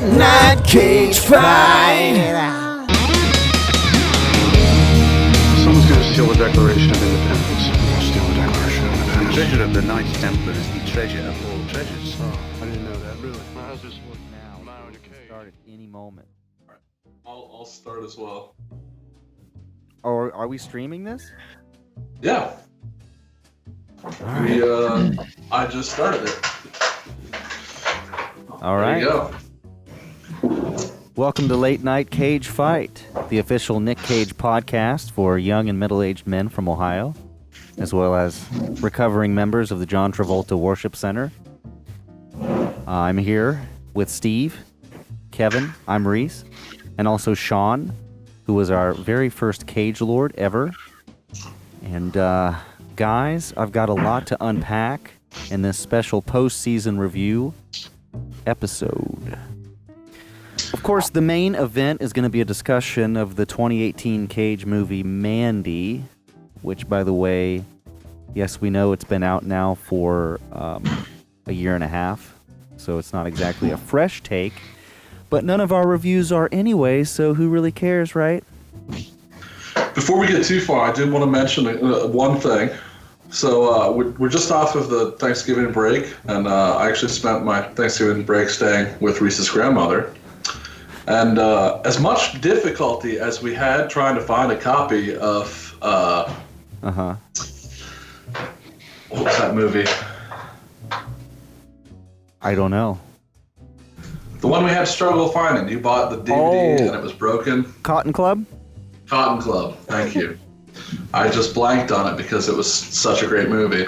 late night cage fight. Someone's going to steal the Declaration of Independence. Steal the Declaration of Independence. The treasure of the Knights Templar is the treasure of all treasures. Oh, I didn't know that. Really? How's this work Now, now in a cage? start at any moment. I'll start as well. Or are we streaming this? Yeah. I just started it. All There right. you go. Welcome to Late Night Cage Fight, the official Nic Cage podcast for young and middle-aged men from Ohio, as well as recovering members of the John Travolta Worship Center. I'm here with Steve, Kevin, I'm Reece, and also Shawn, who was our very first cage lord ever. And guys, I've got a lot to unpack in this special post-season review episode. Of course, the main event is going to be a discussion of the 2018 Cage movie Mandy, which, by the way, yes, we know it's been out now for a year and a half, so it's not exactly a fresh take, but none of our reviews are anyway, so who really cares, right? Before we get too far, I did want to mention one thing. So we're just off of the Thanksgiving break, and I actually spent my Thanksgiving break staying with Reese's grandmother. And as much difficulty as we had trying to find a copy of what was that movie? I don't know. The one we had struggle finding. You bought the DVD and it was broken. Cotton Club? Cotton Club. Thank you. I just blanked on it because it was such a great movie.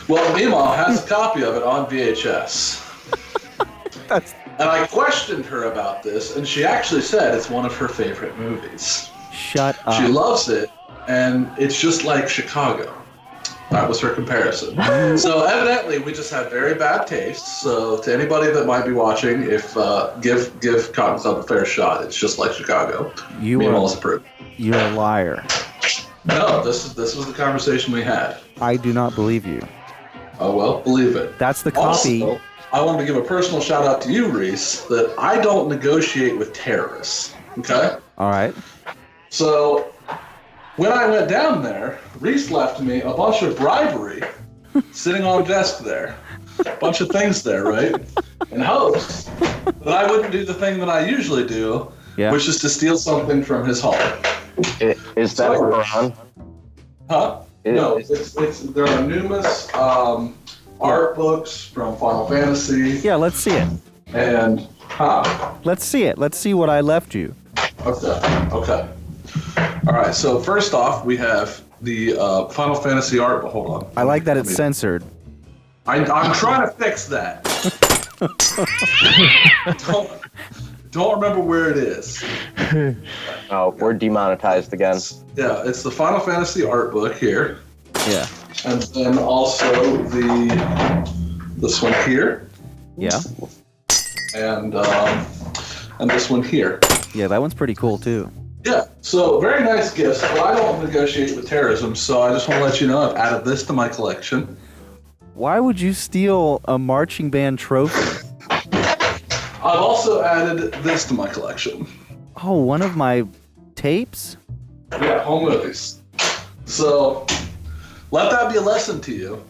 Well, Meemaw has a copy of it on VHS. And I questioned her about this, and she actually said it's one of her favorite movies. Shut up. She loves it, and it's just like Chicago. That was her comparison. So evidently, we just have very bad taste. So to anybody that might be watching, if give Cotton Club a fair shot. It's just like Chicago. Meemaw's approved. You're a liar. No, this was the conversation we had. I do not believe you. Oh well, believe it. That's the copy. Also, I wanted to give a personal shout out to you, Reece, that I don't negotiate with terrorists. Okay? All right. So when I went down there, Reece left me a bunch of bribery sitting on a desk there. A bunch of things there, right? In hopes that I wouldn't do the thing that I usually do, which is to steal something from his home. Is that a Quran? Huh? No, there are numerous art books from Final Fantasy. Yeah, let's see it. And, Let's see it. Let's see what I left you. Okay. All right, so first off, we have the Final Fantasy art, but hold on. I like that it's censored. I'm trying to fix that. Don't remember where it is. Oh, we're demonetized again. Yeah, it's the Final Fantasy art book here. Yeah. And then also this one here. Yeah. And this one here. Yeah, that one's pretty cool too. Yeah, so very nice gifts, but I don't negotiate with terrorism, so I just want to let you know I've added this to my collection. Why would you steal a marching band trophy? I've also added this to my collection. Oh, one of my tapes? Yeah, home movies. So, let that be a lesson to you.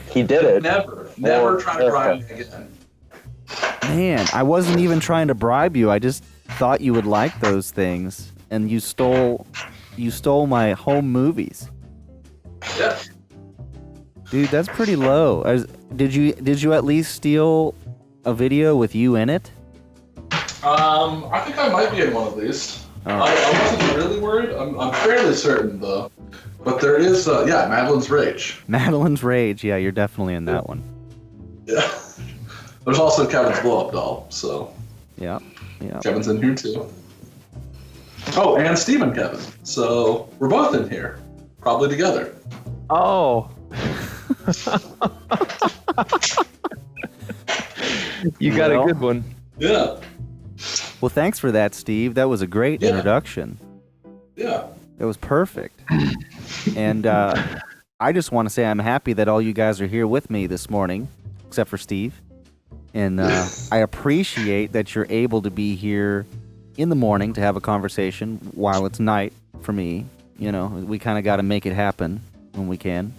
He did it. Never try to bribe me again. Man, I wasn't even trying to bribe you. I just thought you would like those things, and you stole my home movies. Yeah. Dude, that's pretty low. Did you at least steal a video with you in it? I think I might be in one of these. Oh. I wasn't really worried. I'm fairly certain though. But there is, Madeline's Rage. Madeline's Rage. Yeah, you're definitely in that one. Yeah. There's also Kevin's blow-up doll. So. Yeah. Kevin's in here too. Oh, and Steve and Kevin. So we're both in here, probably together. Oh. You got a good one. Yeah. Well, thanks for that, Steve. That was a great introduction. Yeah. It was perfect. And I just want to say I'm happy that all you guys are here with me this morning, except for Steve. And I appreciate that you're able to be here in the morning to have a conversation while it's night for me. You know, we kind of got to make it happen when we can.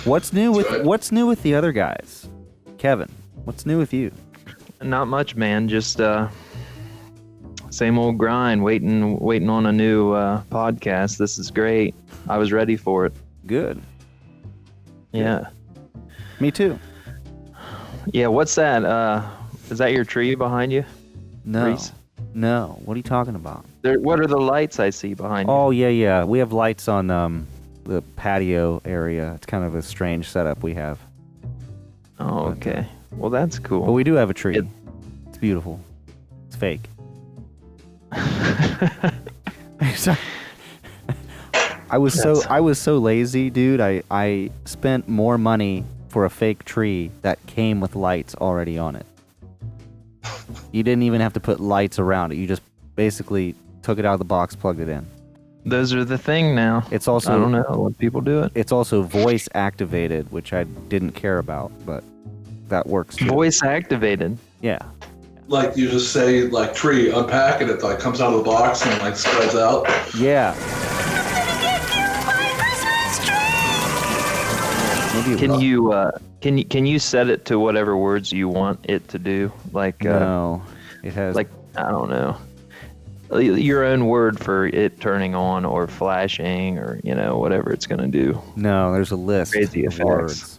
What's new with the other guys? Kevin, what's new with you? Not much, man. Just same old grind. Waiting on a new podcast. This is great. I was ready for it. Good. Yeah. Me too. Yeah. What's that? Is that your tree behind you? No. Reece? No. What are you talking about? What are the lights I see behind you? Oh, yeah. We have lights on the patio area. It's kind of a strange setup we have. Oh, okay. Well, that's cool. But we do have a tree. It's beautiful. It's fake. I was so lazy, dude. I spent more money for a fake tree that came with lights already on it. You didn't even have to put lights around it. You just basically took it out of the box, plugged it in. Those are the thing now. It's also, I don't know what people do it. It's also voice activated, which I didn't care about, but that works too. Voice activated. Yeah. Like you just say, like tree, unpack it. It like comes out of the box and like spreads out. Yeah. Can you set it to whatever words you want it to do? Like no, it has like I don't know, your own word for it turning on or flashing or whatever it's gonna do. No, there's a list Crazy of effects. words.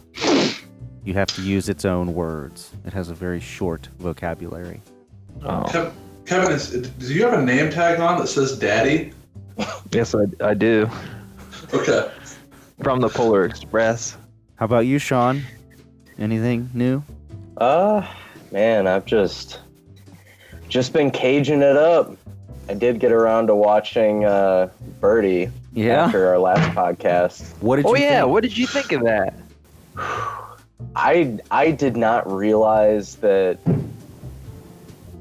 You have to use its own words. It has a very short vocabulary. Oh. Kevin, do you have a name tag on that says Daddy? Yes, I do. Okay. From the Polar Express. How about you, Shawn? Anything new? Man, I've just been caging it up. I did get around to watching Birdie after our last podcast. What did you think? What did you think of that? I did not realize that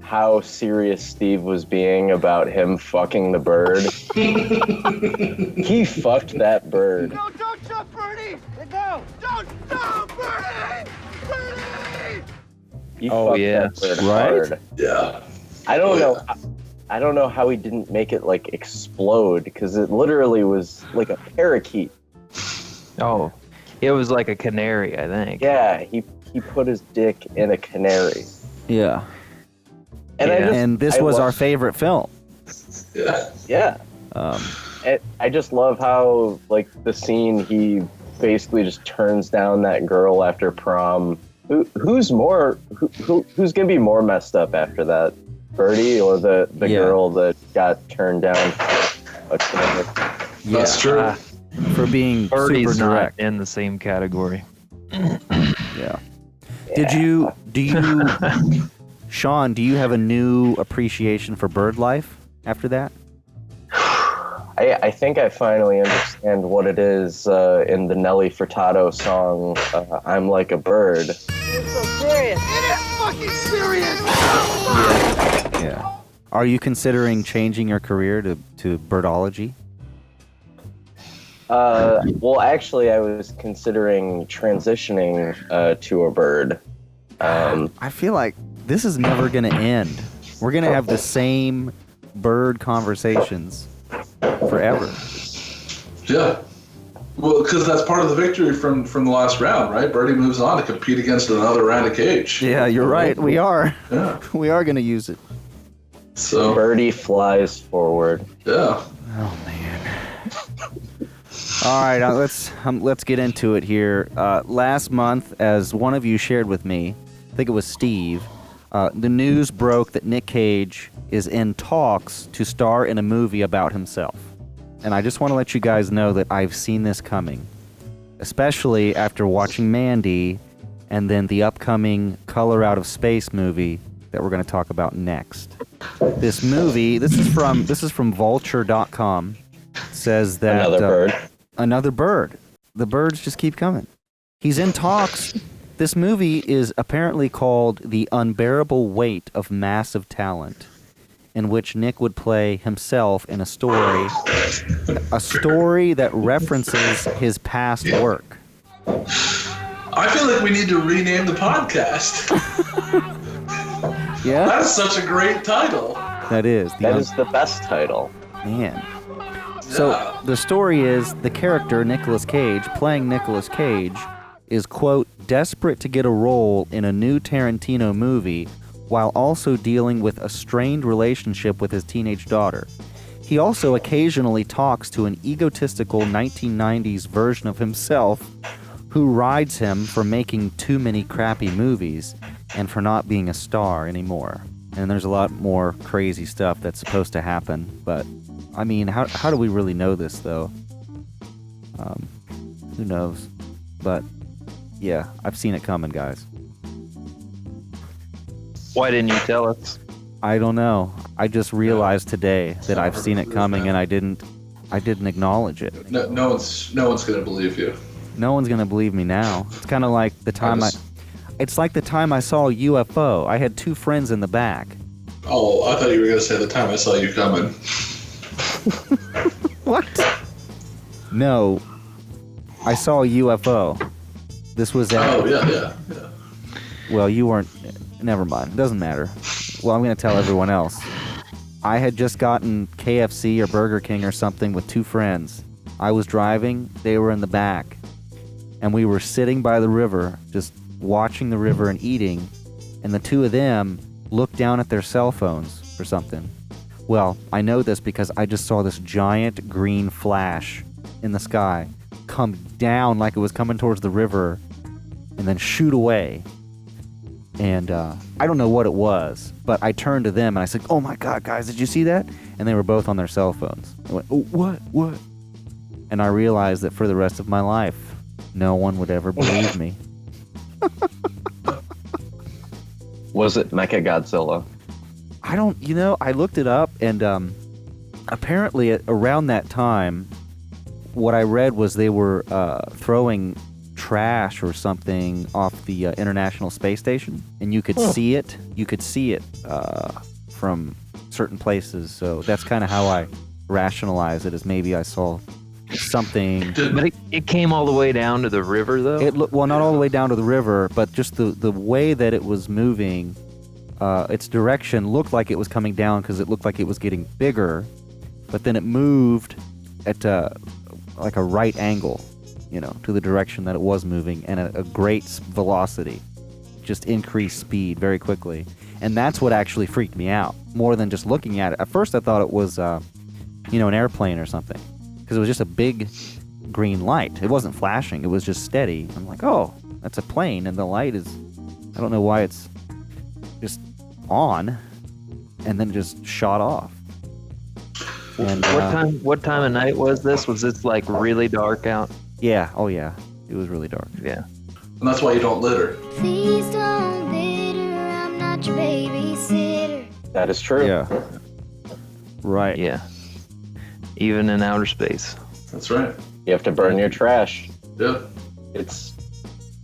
how serious Steve was being about him fucking the bird. He fucked that bird. No, don't jump, Birdie! No! Don't, Birdie! Birdie! He fucked that bird hard. Yeah. I don't know how he didn't make it like explode because it literally was like a parakeet. Oh, it was like a canary, I think. Yeah, he put his dick in a canary. Yeah. And this was our favorite film. Yeah. Yeah. I just love how like the scene he basically just turns down that girl after prom. Who's gonna be more messed up after that? Birdie or the girl that got turned down? That's true. For being Birdie's super direct. not in the same category. Yeah. Do you Shawn, do you have a new appreciation for bird life after that? I think I finally understand what it is in the Nelly Furtado song, I'm Like a Bird. It's so serious. It is fucking serious! Yeah. Are you considering changing your career to birdology? Well, actually, I was considering transitioning to a bird. I feel like this is never going to end. We're going to have the same bird conversations forever. Yeah. Well, because that's part of the victory from the last round, right? Birdie moves on to compete against another round of cage. Yeah, you're right. We are. Yeah. We are going to use it. So Birdie flies forward. Yeah. Oh man. All right, let's get into it here. Last month, as one of you shared with me, I think it was Steve, the news broke that Nic Cage is in talks to star in a movie about himself. And I just want to let you guys know that I've seen this coming, especially after watching Mandy and then the upcoming Color Out of Space movie that we're going to talk about next. This movie, this is from vulture.com, says that another bird. The birds just keep coming. He's in talks. This movie is apparently called The Unbearable Weight of Massive Talent, in which Nick would play himself in a story that references his past work. I feel like we need to rename the podcast. Yeah, That is such a great title. that is. That is the best title. Man. So the story is the character, Nicolas Cage, playing Nicolas Cage, is, quote, desperate to get a role in a new Tarantino movie while also dealing with a strained relationship with his teenage daughter. He also occasionally talks to an egotistical 1990s version of himself who rides him for making too many crappy movies and for not being a star anymore. And there's a lot more crazy stuff that's supposed to happen, but I mean, how do we really know this, though? Who knows? But, yeah, I've seen it coming, guys. Why didn't you tell us? I don't know. I just realized today that I've seen it coming, and I didn't acknowledge it. No one's gonna believe you. No one's gonna believe me now. It's kind of like the time it's like the time I saw a UFO. I had two friends in the back. Oh, I thought you were gonna say the time I saw you coming. What? No. I saw a UFO. This was at... Oh, yeah. Well, you weren't... Never mind. It doesn't matter. Well, I'm going to tell everyone else. I had just gotten KFC or Burger King or something with two friends. I was driving. They were in the back. And we were sitting by the river, just watching the river and eating. And the two of them looked down at their cell phones or something. Well, I know this because I just saw this giant green flash in the sky come down like it was coming towards the river and then shoot away. And I don't know what it was, but I turned to them and I said, "Oh my God, guys, did you see that?" And they were both on their cell phones. I went, "Oh, what?" And I realized that for the rest of my life, no one would ever believe me. Was it Mechagodzilla? I looked it up, and apparently around that time, what I read was they were throwing trash or something off the International Space Station, and you could see it. You could see it from certain places, so that's kind of how I rationalize it, as maybe I saw something. But it came all the way down to the river, though? Well, not all the way down to the river, but just the way that it was moving. Its direction looked like it was coming down because it looked like it was getting bigger, but then it moved at like a right angle, to the direction that it was moving, and a great velocity, just increased speed very quickly. And that's what actually freaked me out, more than just looking at it. At first I thought it was, an airplane or something, because it was just a big green light. It wasn't flashing, it was just steady. I'm like, oh, that's a plane, and the light is, I don't know why it's just on, and then just shot off. And, what time of night was this? Was this like really dark out? Yeah. Oh yeah. It was really dark. Yeah. And that's why you don't litter. Please don't litter, I'm not your babysitter. That is true. Yeah. Right. Yeah. Even in outer space. That's right. You have to burn your trash. Yeah. It's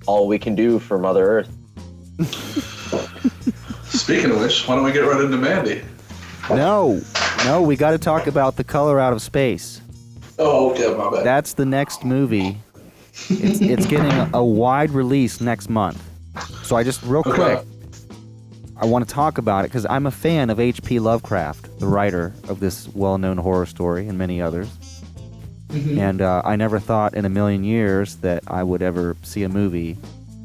all we can do for Mother Earth. Speaking of which, why don't we get right into Mandy? No, we got to talk about The Color Out of Space. Oh, okay, my bad. That's the next movie. It's getting a wide release next month. So I just, real quick, I want to talk about it because I'm a fan of H.P. Lovecraft, the writer of this well-known horror story and many others. Mm-hmm. And I never thought in a million years that I would ever see a movie,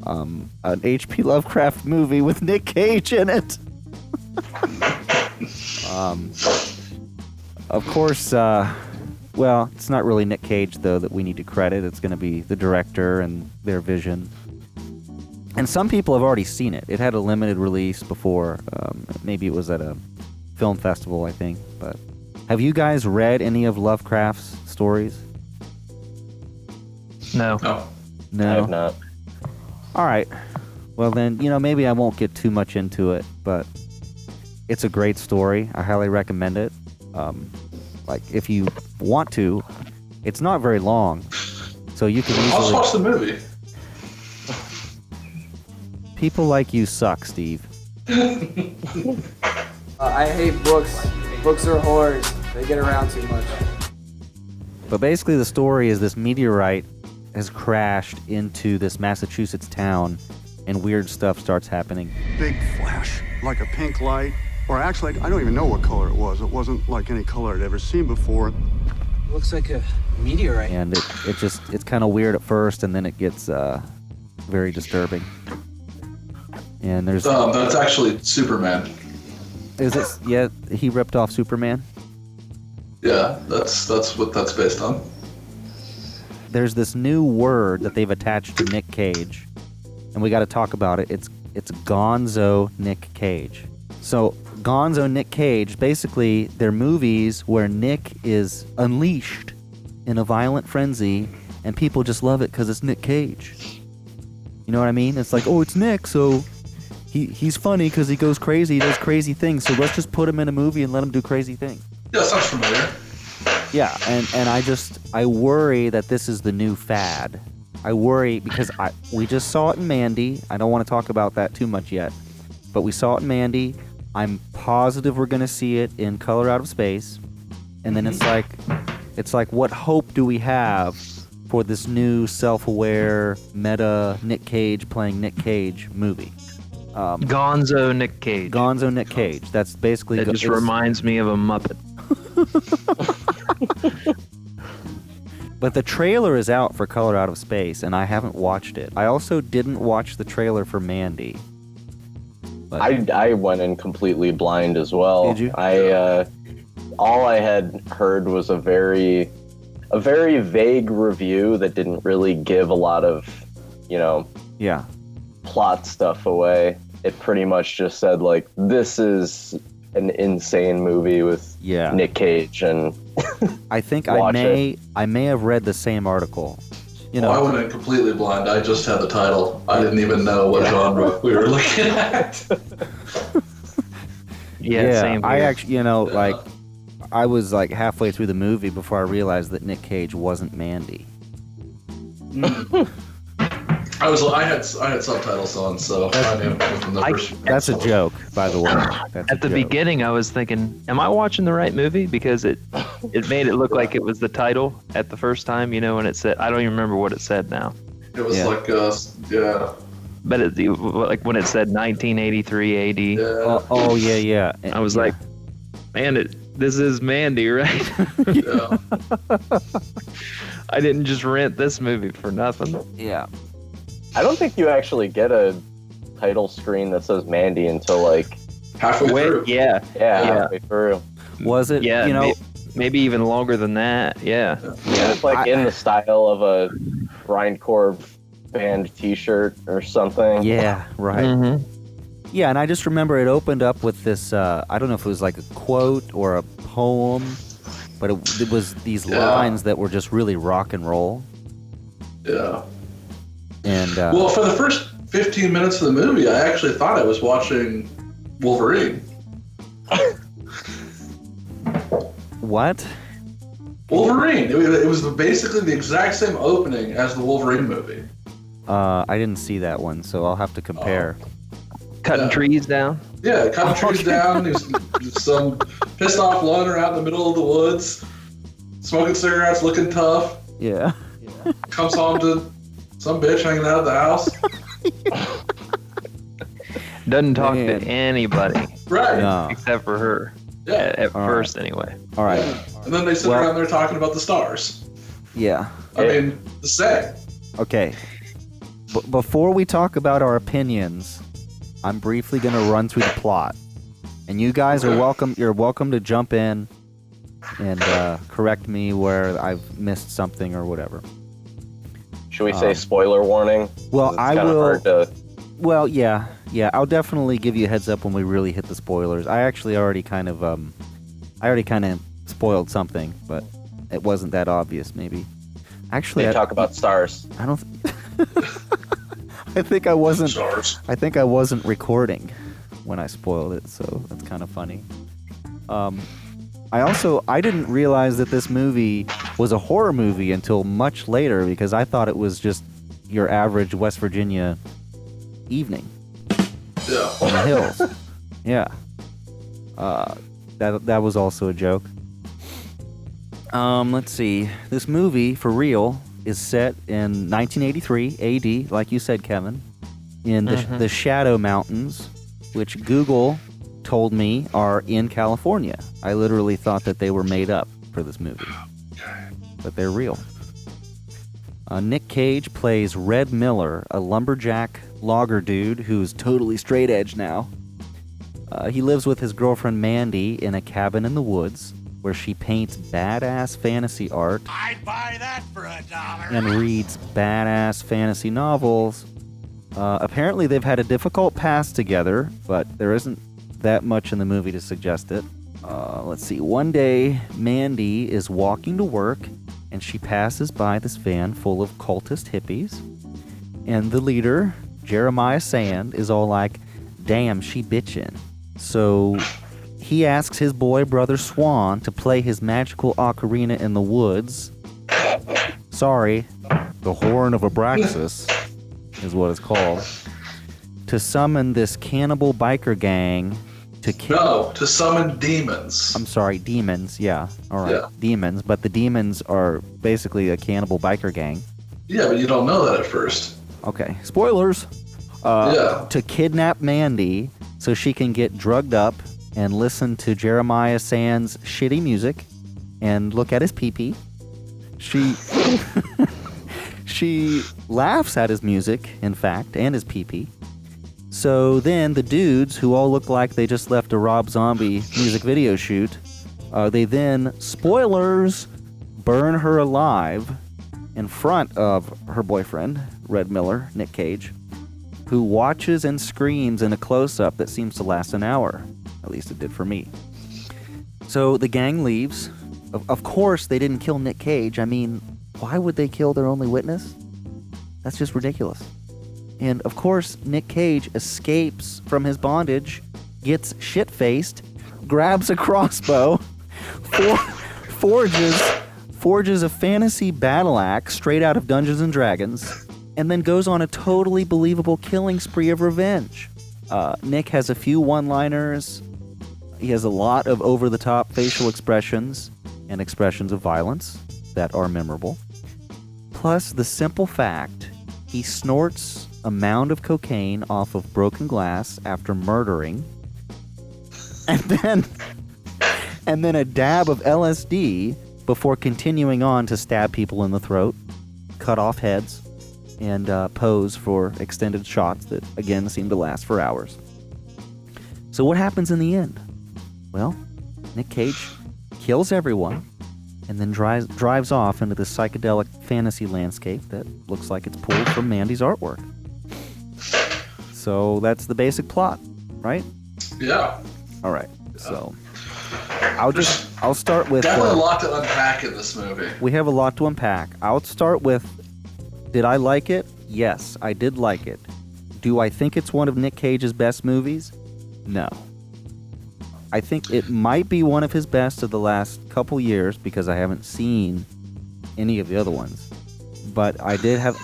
an H.P. Lovecraft movie with Nic Cage in it. Of course, well, it's not really Nic Cage, though, that we need to credit. It's going to be the director and their vision. And some people have already seen it. It had a limited release before. Maybe it was at a film festival, I think. But have you guys read any of Lovecraft's stories? No. No? I have not. All right. Well, then, maybe I won't get too much into it, but it's a great story. I highly recommend it. If you want to, it's not very long, so you can easily... I'll just watch the movie. People like you suck, Steve. I hate books. Books are horrors. They get around too much. But basically the story is this meteorite has crashed into this Massachusetts town, and weird stuff starts happening. Big flash, like a pink light. Or actually, I don't even know what color it was. It wasn't like any color I'd ever seen before. Looks like a meteorite. And it's kind of weird at first, and then it gets very disturbing. And there's That's actually Superman. is it? Yeah, he ripped off Superman. Yeah, that's what that's based on. There's this new word that they've attached to Nic Cage, and we got to talk about it. It's Gonzo Nic Cage. So Gonzo Nic Cage, basically, they're movies where Nick is unleashed in a violent frenzy, and people just love it because it's Nic Cage. You know what I mean? It's like, oh, it's Nick, so he's funny because he goes crazy, he does crazy things, so let's just put him in a movie and let him do crazy things. Yeah, sounds familiar. Yeah, and I worry that this is the new fad. I worry because we just saw it in Mandy. I don't want to talk about that too much yet, but we saw it in Mandy. I'm positive we're going to see it in Color Out of Space, and then it's like, what hope do we have for this new self-aware meta Nic Cage playing Nic Cage movie? Gonzo Nic Cage. Gonzo Nic Cage. That's basically. That just reminds me of a Muppet. But the trailer is out for Color Out of Space, and I haven't watched it. I also didn't watch the trailer for Mandy. But I went in completely blind as well. Did you? All I had heard was a very vague review that didn't really give a lot of, yeah, plot stuff away. It pretty much just said like, this is an insane movie with Nic Cage, and I think I may have read the same article. I went in completely blind. I just had the title. I didn't even know what genre we were looking at. Yeah, same here. I actually, I was like halfway through the movie before I realized that Nic Cage wasn't Mandy. I had subtitles on, so I knew from the first. That's a joke, by the way. At the beginning, I was thinking, am I watching the right movie? Because it made it look like it was the title at the first time, when it said, I don't even remember what it said now. It was But like when it said 1983 AD. Yeah. Yeah. I was like, man, this is Mandy, right? Yeah. I didn't just rent this movie for nothing. Yeah. I don't think you actually get a title screen that says Mandy until like halfway through. Yeah, halfway through. Was it? Yeah, maybe even longer than that. Yeah. It's like in the style of a grindcore band T-shirt or something. Yeah, right. Mm-hmm. Yeah, and I just remember it opened up with this. I don't know if it was like a quote or a poem, but it was these lines that were just really rock and roll. Yeah. And well, for the first 15 minutes of the movie, I actually thought I was watching Wolverine. What? Wolverine. It was basically the exact same opening as the Wolverine movie. I didn't see that one, so I'll have to compare. Cutting trees down? Yeah, cutting trees down. He's some pissed off loner out in the middle of the woods, smoking cigarettes, looking tough. Yeah. Comes home to some bitch hanging out of the house. Doesn't talk to anybody. Right. No. Except for her. Yeah. At first, anyway. All right. And then they sit around there talking about the stars. Yeah. I mean, the same. Okay. Before we talk about our opinions, I'm briefly going to run through the plot. And you guys are welcome. You're welcome to jump in and correct me where I've missed something or whatever. Should we say spoiler warning? Well, I will. Hard to... Well, yeah. I'll definitely give you a heads up when we really hit the spoilers. I actually already kind of spoiled something, but it wasn't that obvious. Maybe. Actually, they talk about stars. I don't. I think I wasn't. Stars. I think I wasn't recording when I spoiled it, so that's kind of funny. I didn't realize that this movie was a horror movie until much later because I thought it was just your average West Virginia evening. Yeah. On the hills. Yeah. That was also a joke. Let's see. This movie, for real, is set in 1983 AD, like you said, Kevin, in the Shadow Mountains, which Google told me are in California. I literally thought that they were made up for this movie, but they're real. Nic Cage plays Red Miller, a lumberjack logger dude who's totally straight edge now. He lives with his girlfriend Mandy in a cabin in the woods where she paints badass fantasy art. I'd buy that for $1. And reads badass fantasy novels. Apparently they've had a difficult past together, but there isn't that much in the movie to suggest it. Let's see. One day, Mandy is walking to work, and she passes by this van full of cultist hippies. And the leader, Jeremiah Sand, is all like, damn, she bitchin'. So he asks his boy brother Swan to play his magical ocarina in the woods. Sorry, the Horn of Abraxas is what it's called. To summon this cannibal biker gang to kill. No, to summon demons. I'm sorry, demons. Yeah, all right, Yeah. demons. But the demons are basically a cannibal biker gang. Yeah, but you don't know that at first. Okay, spoilers. To kidnap Mandy so she can get drugged up and listen to Jeremiah Sand's shitty music and look at his pee-pee. She laughs at his music, in fact, and his pee-pee. So then the dudes, who all look like they just left a Rob Zombie music video shoot, they then, spoilers, burn her alive in front of her boyfriend, Red Miller, Nic Cage, who watches and screams in a close-up that seems to last an hour. At least it did for me. So the gang leaves. Of course they didn't kill Nic Cage. I mean, why would they kill their only witness? That's just ridiculous. And of course, Nic Cage escapes from his bondage, gets shit-faced, grabs a crossbow, forges a fantasy battle axe straight out of Dungeons & Dragons, and then goes on a totally believable killing spree of revenge. Nick has a few one-liners. He has a lot of over-the-top facial expressions and expressions of violence that are memorable. Plus, the simple fact, he snorts a mound of cocaine off of broken glass after murdering, and then a dab of LSD before continuing on to stab people in the throat, cut off heads, and pose for extended shots that, again, seem to last for hours. So what happens in the end? Well, Nic Cage kills everyone and then drives off into this psychedelic fantasy landscape that looks like it's pulled from Mandy's artwork. So that's the basic plot, right? Yeah. All right. So I'll start with... Definitely a lot to unpack in this movie. We have a lot to unpack. I'll start with, did I like it? Yes, I did like it. Do I think it's one of Nic Cage's best movies? No. I think it might be one of his best of the last couple years because I haven't seen any of the other ones. But I did have...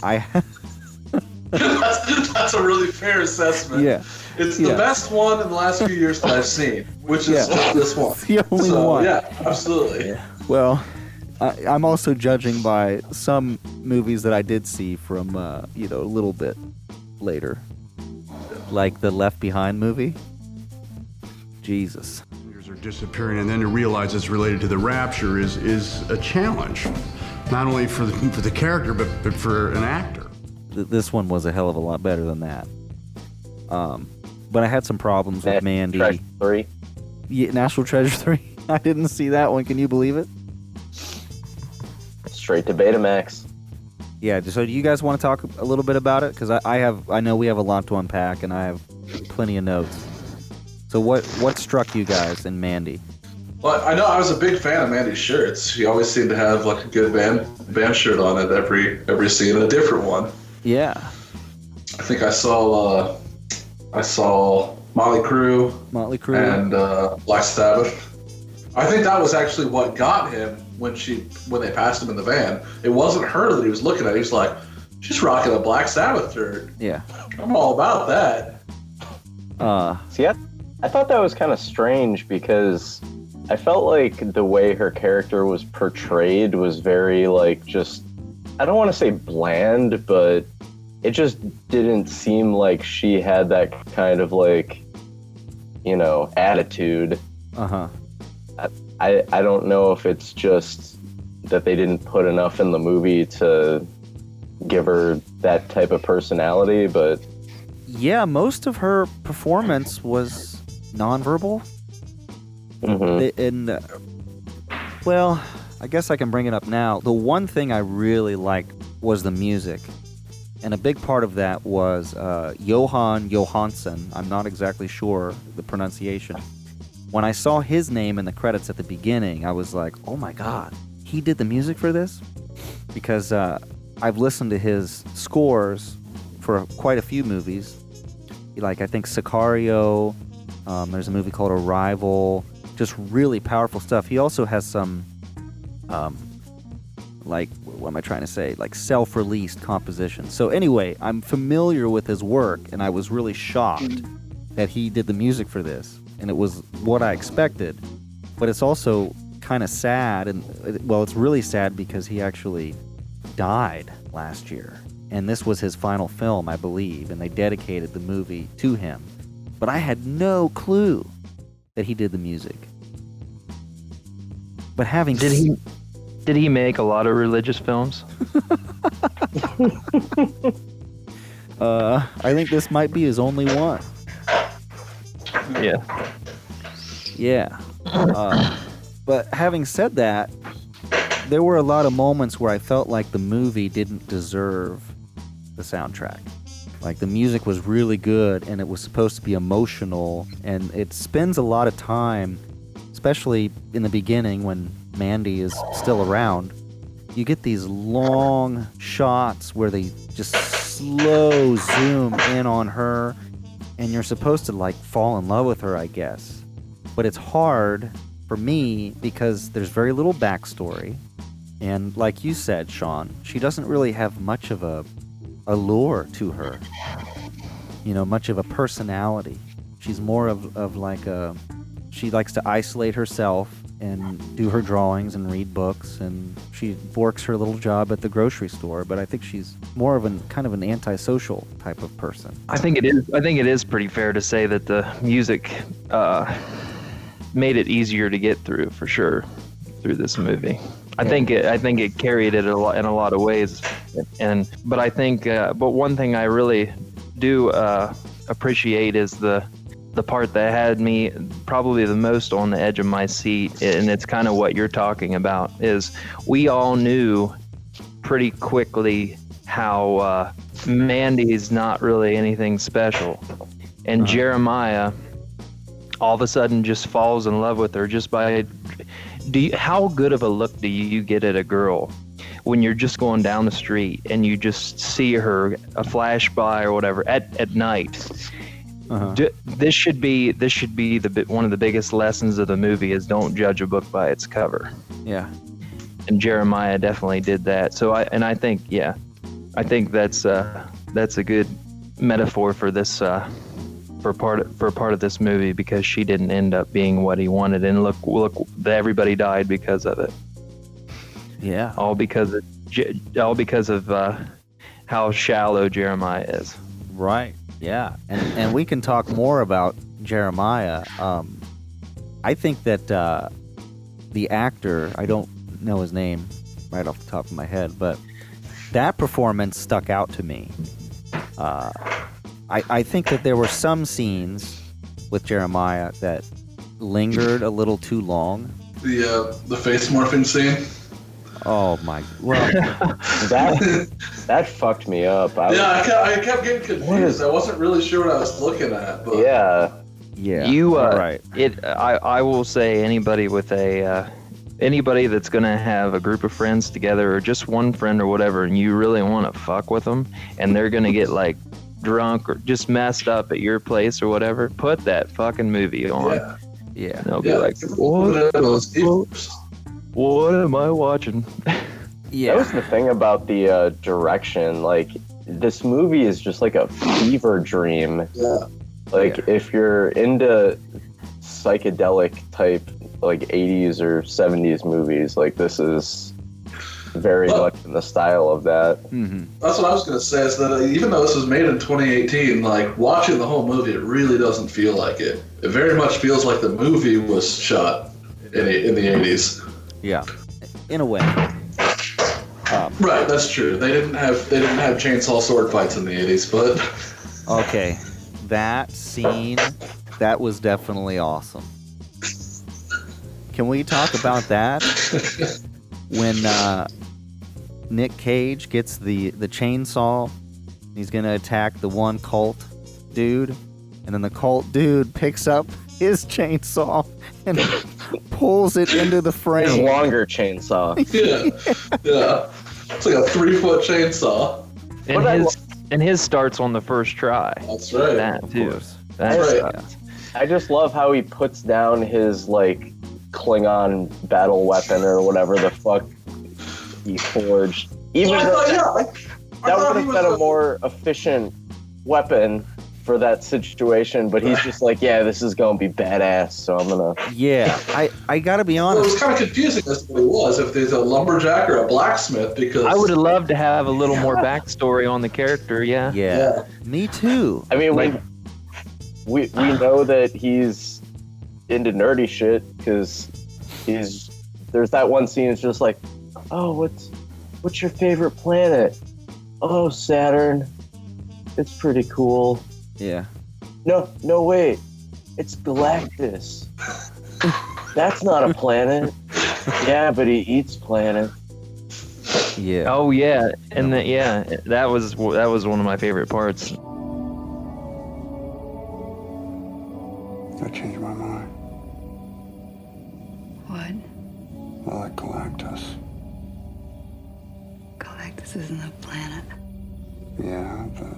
That's a really fair assessment. Yeah. It's the best one in the last few years that I've seen, which is this one. It's the only one. Yeah, absolutely. Yeah. Well, I'm also judging by some movies that I did see from, a little bit later. Like the Left Behind movie. Jesus. Years are disappearing, and then to realize it's related to the rapture is a challenge, not only for the character, but for an actor. This one was a hell of a lot better than that. But I had some problems with Mandy. Treasure 3? Yeah, National Treasure 3. I didn't see that one. Can you believe it? Straight to Betamax. Yeah. So do you guys want to talk a little bit about it? Because I know we have a lot to unpack, and I have plenty of notes. So what struck you guys in Mandy? Well, I know I was a big fan of Mandy's shirts. He always seemed to have like a good band shirt on it every scene, a different one. Yeah. I think I saw Motley Crue, and Black Sabbath. I think that was actually what got him when they passed him in the van. It wasn't her that he was looking at. He was like, she's rocking a Black Sabbath shirt. Yeah. I'm all about that. See, I thought that was kind of strange because I felt like the way her character was portrayed was very like just I don't want to say bland, but it just didn't seem like she had that kind of like, you know, attitude. Uh-huh. I don't know if it's just that they didn't put enough in the movie to give her that type of personality, but yeah, most of her performance was nonverbal. And well, I guess I can bring it up now. The one thing I really liked was the music. And a big part of that was Johan Johansson. I'm not exactly sure the pronunciation. When I saw his name in the credits at the beginning, I was like, oh my God, he did the music for this? Because I've listened to his scores for quite a few movies. Like, I think Sicario, there's a movie called Arrival, just really powerful stuff. He also has some, like, what am I trying to say? Like self-released compositions. So anyway, I'm familiar with his work, and I was really shocked that he did the music for this. And it was what I expected. But it's also kind of sad, and well, it's really sad because he actually died last year. And this was his final film, I believe, and they dedicated the movie to him. But I had no clue that he did the music. But having Did he make a lot of religious films? I think this might be his only one. Yeah. Yeah. But having said that, there were a lot of moments where I felt like the movie didn't deserve the soundtrack. Like, the music was really good, and it was supposed to be emotional, and it spends a lot of time, especially in the beginning when Mandy is still around. You get these long shots where they just slow zoom in on her, and you're supposed to, like, fall in love with her, I guess. But it's hard for me because there's very little backstory. And like you said, Shawn, she doesn't really have much of a allure to her. You know, much of a personality. She's more of like a... She likes to isolate herself and do her drawings and read books, and she works her little job at the grocery store, but I think she's more of kind of an antisocial type of person. I think it is pretty fair to say that the music made it easier to get through, for sure, through this movie. I think it carried it in a lot of ways, but I think but one thing I really do appreciate is the part that had me probably the most on the edge of my seat, and it's kind of what you're talking about, is we all knew pretty quickly how Mandy's not really anything special, and Jeremiah all of a sudden just falls in love with her just by... how good of a look do you get at a girl when you're just going down the street and you just see her, a flash by or whatever, at night? This should be one of the biggest lessons of the movie, is don't judge a book by its cover. Yeah. And Jeremiah definitely did that. So I think that's a good metaphor for this for part of this movie, because she didn't end up being what he wanted, and look, everybody died because of it. Yeah. All because of how shallow Jeremiah is. Right. Yeah. And we can talk more about Jeremiah. I think that the actor, I don't know his name right off the top of my head, but that performance stuck out to me. I think that there were some scenes with Jeremiah that lingered a little too long. The face morphing scene. Oh my! Well, that fucked me up. I kept getting confused. I wasn't really sure what I was looking at. But yeah. You right. I will say anybody with anybody that's gonna have a group of friends together, or just one friend or whatever, and you really want to fuck with them, and they're gonna get like drunk or just messed up at your place or whatever, put that fucking movie on. Yeah. And they'll be like, what am I watching? Yeah. That was the thing about the direction. Like, this movie is just like a fever dream. Yeah. Like, if you're into psychedelic type, like 80s or 70s movies, like, this is very much in the style of that. Mm-hmm. That's what I was going to say, is that even though this was made in 2018, like, watching the whole movie, it really doesn't feel like it. It very much feels like the movie was shot in the 80s. Yeah, in a way. Right, that's true. They didn't have chainsaw sword fights in the 80s, but Okay, that scene, that was definitely awesome. Can we talk about that? When Nic Cage gets the chainsaw, he's going to attack the one cult dude, and then the cult dude picks up his chainsaw and pulls it into the frame. His longer chainsaw. yeah. It's like a 3-foot chainsaw. And his starts on the first try. That's right. That too. That's right. I just love how he puts down his like Klingon battle weapon or whatever the fuck he forged. Even though that would have been a more efficient weapon for that situation, but he's just like, yeah, this is gonna be badass, so I'm gonna. Yeah, I gotta be honest. Well, it was kind of confusing as to what he was, if there's a lumberjack or a blacksmith, because I would have loved to have a little more backstory on the character. Yeah. Me too. I mean, we know that he's into nerdy shit because there's that one scene. It's just like, oh, what's your favorite planet? Oh, Saturn. It's pretty cool. Yeah. No, wait. It's Galactus. That's not a planet. Yeah, but he eats planets. Yeah. Oh yeah, and that was one of my favorite parts. I changed my mind. What? I like Galactus. Galactus isn't a planet. Yeah, but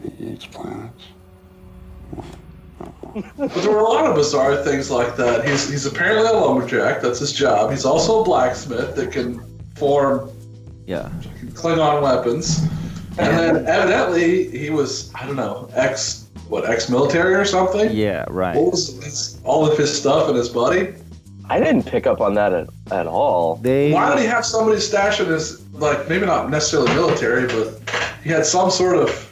he eats planets. But there were a lot of bizarre things like that. He's apparently a lumberjack. That's his job. He's also a blacksmith that can form Klingon weapons. And then evidently he was, I don't know, ex-military or something? Yeah, right. What was all of his stuff and his buddy? I didn't pick up on that at all. Why did he have somebody stash in his, like, maybe not necessarily military, but he had some sort of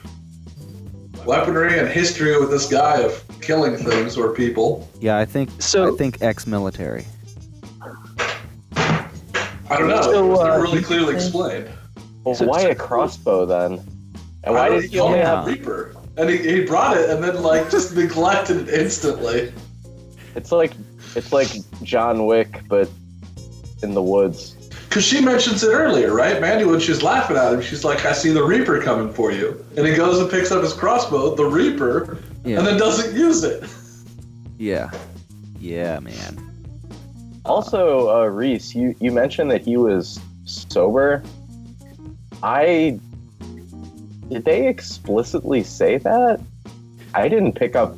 weaponry and history with this guy of killing things or people. Yeah, I think ex-military. I don't know. It was never really clearly explained. Well, why a crossbow then? And why did he only have Reaper? And he brought it and then like just neglected it instantly. It's like John Wick, but in the woods. Because she mentions it earlier, right? Mandy, when she's laughing at him, she's like, I see the Reaper coming for you. And he goes and picks up his crossbow, the Reaper, and then doesn't use it. Yeah. Yeah, man. Also, Reece, you mentioned that he was sober. Did they explicitly say that? I didn't pick up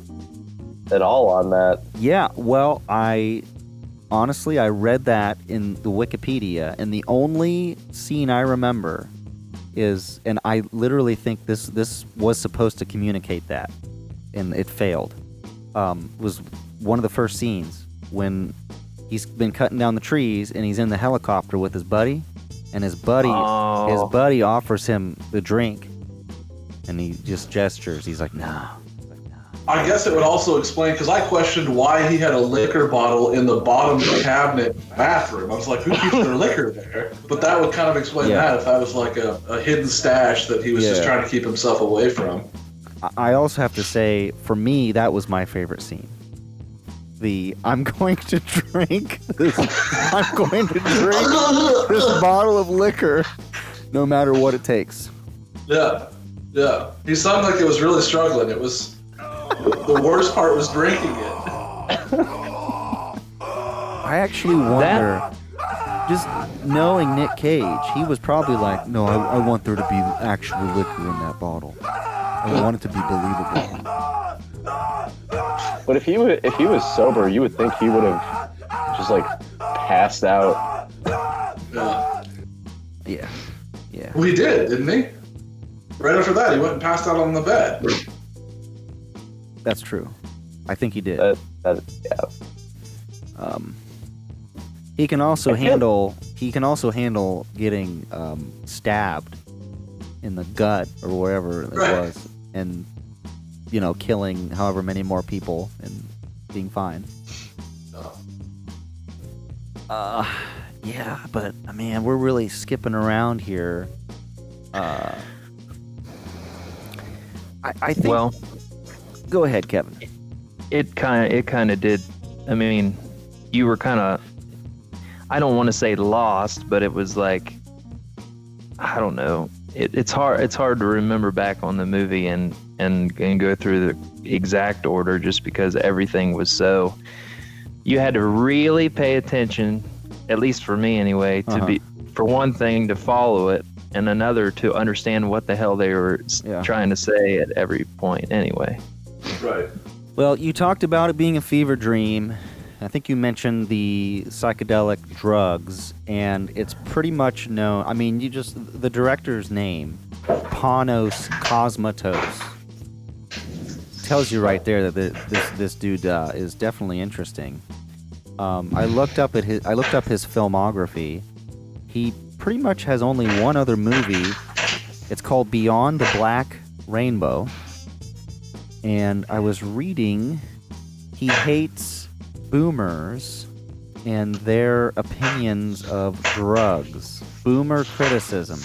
at all on that. Yeah, well, honestly, I read that in the Wikipedia, and the only scene I remember is, and I literally think this was supposed to communicate that, and it failed, was one of the first scenes when he's been cutting down the trees, and he's in the helicopter with his buddy, and his buddy offers him the drink, and he just gestures. He's like, no. I guess it would also explain, because I questioned why he had a liquor bottle in the bottom cabinet bathroom. I was like, who keeps their liquor there? But that would kind of explain that, if that was like a hidden stash that he was just trying to keep himself away from. I also have to say, for me, that was my favorite scene. I'm going to drink this bottle of liquor no matter what it takes. Yeah. He sounded like it was really struggling. It was... The worst part was drinking it. I actually wonder, just knowing Nic Cage, he was probably like, no, I want there to be actual liquor in that bottle. I want it to be believable. But if he was sober, you would think he would have just like passed out. Yeah. Well, he did, didn't he? Right after that, he went and passed out on the bed. That's true. I think he did. Yeah. He can also handle he can also handle getting stabbed in the gut or wherever it was, and killing however many more people and being fine. Yeah, but man, we're really skipping around here. I think. Well, go ahead, Kevin. It kind of did. I mean, you were kind of, I don't want to say lost, but it was like, I don't know. It's hard to remember back on the movie and go through the exact order, just because everything was so, you had to really pay attention, at least for me anyway, to be, for one thing, to follow it, and another to understand what the hell they were trying to say at every point anyway. Right. Well, you talked about it being a fever dream. I think you mentioned the psychedelic drugs, and it's pretty much known. I mean, the director's name, Panos Cosmatos, tells you right there that this dude is definitely interesting. I looked up his filmography. He pretty much has only one other movie. It's called Beyond the Black Rainbow. And I was reading, he hates boomers and their opinions of drugs. Boomer criticism.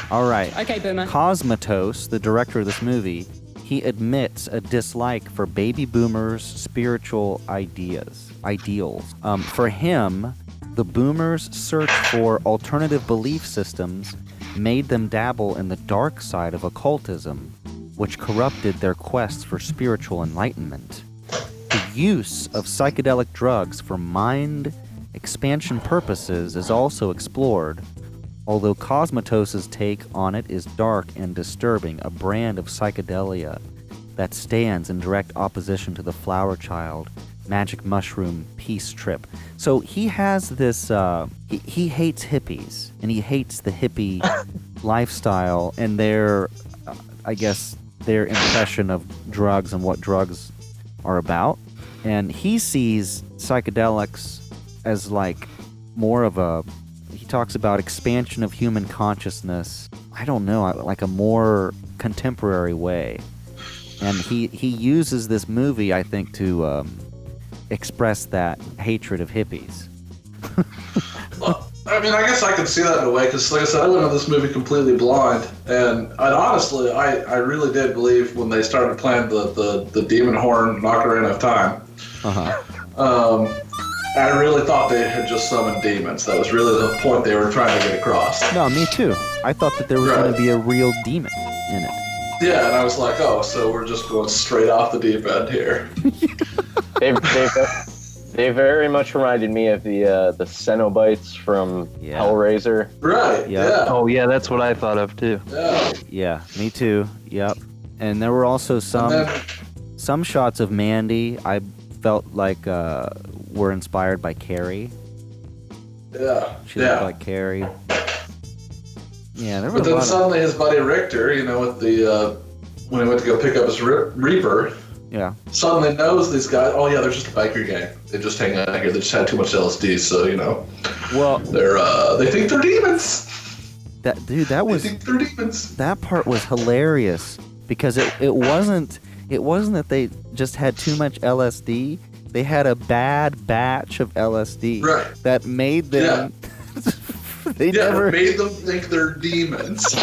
All right. Okay, boomer. Cosmatos, the director of this movie, he admits a dislike for baby boomers' spiritual ideals. For him, the boomers' search for alternative belief systems made them dabble in the dark side of occultism, which corrupted their quest for spiritual enlightenment. The use of psychedelic drugs for mind expansion purposes is also explored, although Cosmatos' take on it is dark and disturbing, a brand of psychedelia that stands in direct opposition to the flower child, magic mushroom, peace trip. So he has this, he hates hippies, and he hates the hippie lifestyle and their, I guess, their impression of drugs and what drugs are about. And he sees psychedelics as like more of a, he talks about expansion of human consciousness, I don't know, like a more contemporary way. And he uses this movie, I think, to express that hatred of hippies. Well, I mean, I guess I can see that in a way, because like I said, I went on this movie completely blind, and honestly, I really did believe when they started playing the demon horn Ocarina of Time, I really thought they had just summoned demons. That was really the point they were trying to get across. No, me too. I thought that there was going to be a real demon in it. Yeah, and I was like, oh, so we're just going straight off the deep end here. They very much reminded me of the Cenobites from Hellraiser. Right, yeah. Oh, yeah, that's what I thought of, too. Yeah, me too. Yep. And there were also some shots of Mandy I felt like were inspired by Carrie. Yeah. She looked like Carrie. Yeah, there were. But then suddenly his buddy Richter, with the when he went to go pick up his Reaper, suddenly knows these guys. Oh yeah, they're just a biker gang. They just hang out here. They just had too much LSD, so Well, they think they're demons. They think they're demons. That part was hilarious because it wasn't that they just had too much LSD. They had a bad batch of LSD that made them. They never made them think they're demons.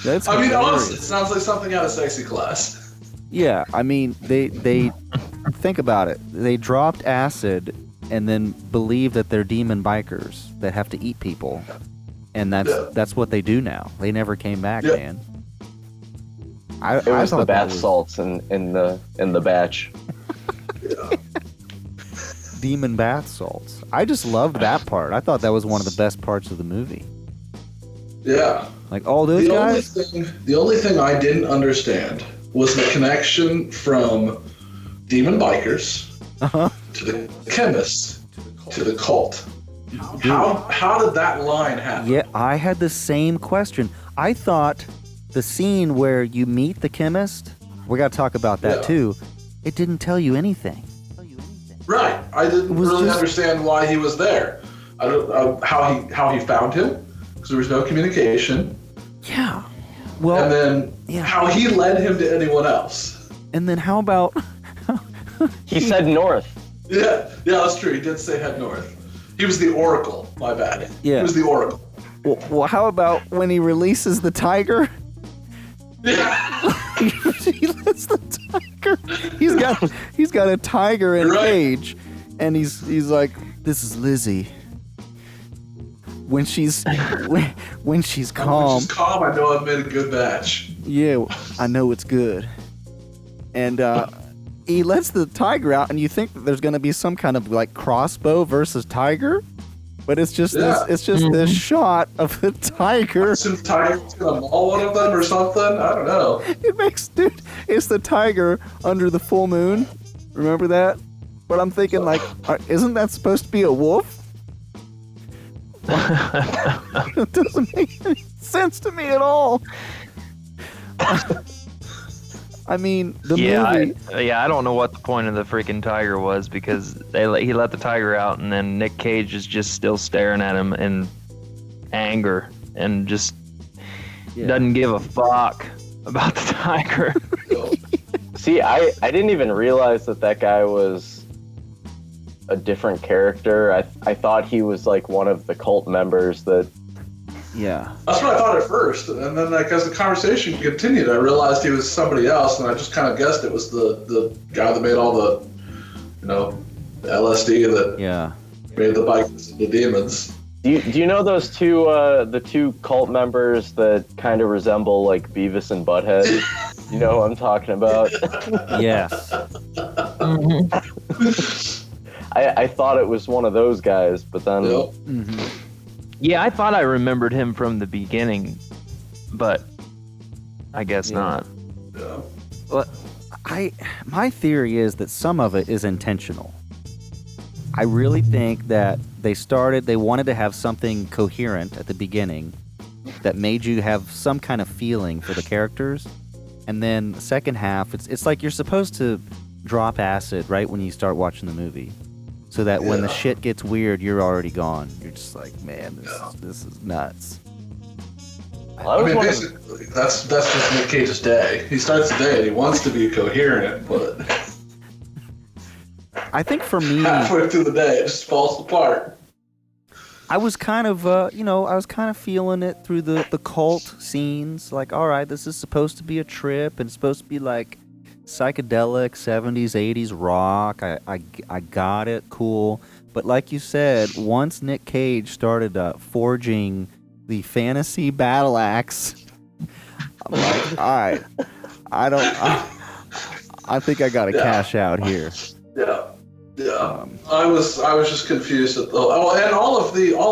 That's I mean, hilarious. honestly, it sounds like something out of Sexy Class. Yeah, I mean, they think about it. They dropped acid and then believe that they're demon bikers that have to eat people, and that's what they do now. They never came back, man. It was the bath salts in the batch. Demon bath salts. I just loved that part. I thought that was one of the best parts of the movie. Yeah. Like all those guys. The only thing I didn't understand was the connection from demon bikers to the chemists to the cult. How did that line happen? Yeah, I had the same question. I thought the scene where you meet the chemist, we got to talk about that too. It didn't tell you anything. Right. I didn't really understand why he was there. I don't how he found him, because there was no communication. Yeah. Well, and then how he led him to anyone else. And then how about he said north. Yeah, that's true. He did say head north. He was the Oracle. My bad. Yeah. He was the Oracle. Well, how about when he releases the tiger? Yeah. He lets the tiger. He's got a tiger in a cage, and he's like, "This is Lizzie. When she's calm. When she's calm, I know I've made a good batch. Yeah, I know it's good." And he lets the tiger out, and you think that there's going to be some kind of like crossbow versus tiger, but it's just this shot of the tiger. Some tiger's gonna maul one of them or something. I don't know. It's the tiger under the full moon. Remember that? But I'm thinking, like, isn't that supposed to be a wolf? It doesn't make any sense to me at all. I mean, the movie. I don't know what the point of the freaking tiger was, because he let the tiger out, and then Nic Cage is just still staring at him in anger and just doesn't give a fuck about the tiger. See, I didn't even realize that guy was a different character. I thought he was like one of the cult members that. Yeah. That's what I thought at first, and then like as the conversation continued, I realized he was somebody else, and I just kind of guessed it was the guy that made all the, the LSD that made the bikes and the demons. Do you know those the two cult members that kind of resemble like Beavis and Butthead? You know who I'm talking about? Yes. I thought it was one of those guys, but then. Yep. Mm-hmm. Yeah, I thought I remembered him from the beginning, but I guess not. Yeah. Well, my theory is that some of it is intentional. I really think that they wanted to have something coherent at the beginning that made you have some kind of feeling for the characters, and then the second half, it's like you're supposed to drop acid right when you start watching the movie. So that when the shit gets weird, you're already gone. You're just like, man, this is nuts. I mean, basically, that's just Nic Cage's day. He starts the day and he wants to be coherent, but I think for me, halfway through the day, it just falls apart. I was kind of, feeling it through the cult scenes. Like, all right, this is supposed to be a trip, and it's supposed to be like psychedelic 70s 80s rock. I got it, cool. But like you said, once Nic Cage started forging the fantasy battle axe, I'm like, all right, I think I gotta cash out here. Yeah. I was just confused at and all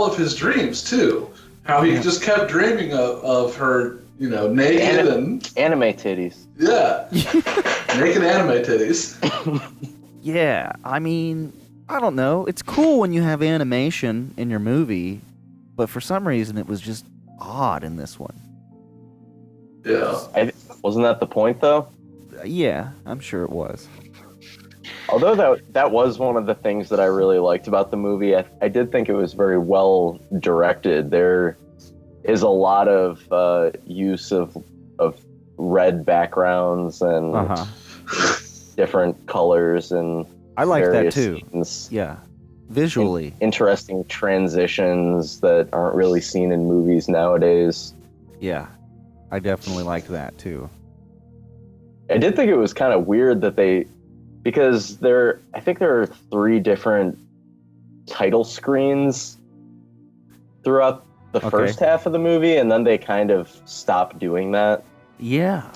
of his dreams too. How he just kept dreaming of her, naked and anime titties. Yeah. Naked anime titties. Yeah, I mean, I don't know. It's cool when you have animation in your movie, but for some reason it was just odd in this one. Yeah. Wasn't that the point, though? Yeah, I'm sure it was. Although that was one of the things that I really liked about the movie, I did think it was very well directed. There is a lot of use of red backgrounds and different colors, and I like that too. Scenes. Yeah, visually interesting transitions that aren't really seen in movies nowadays. Yeah, I definitely liked that too. I did think it was kind of weird that because I think there are 3 different title screens throughout the first half of the movie, and then they kind of stopped doing that. Yeah,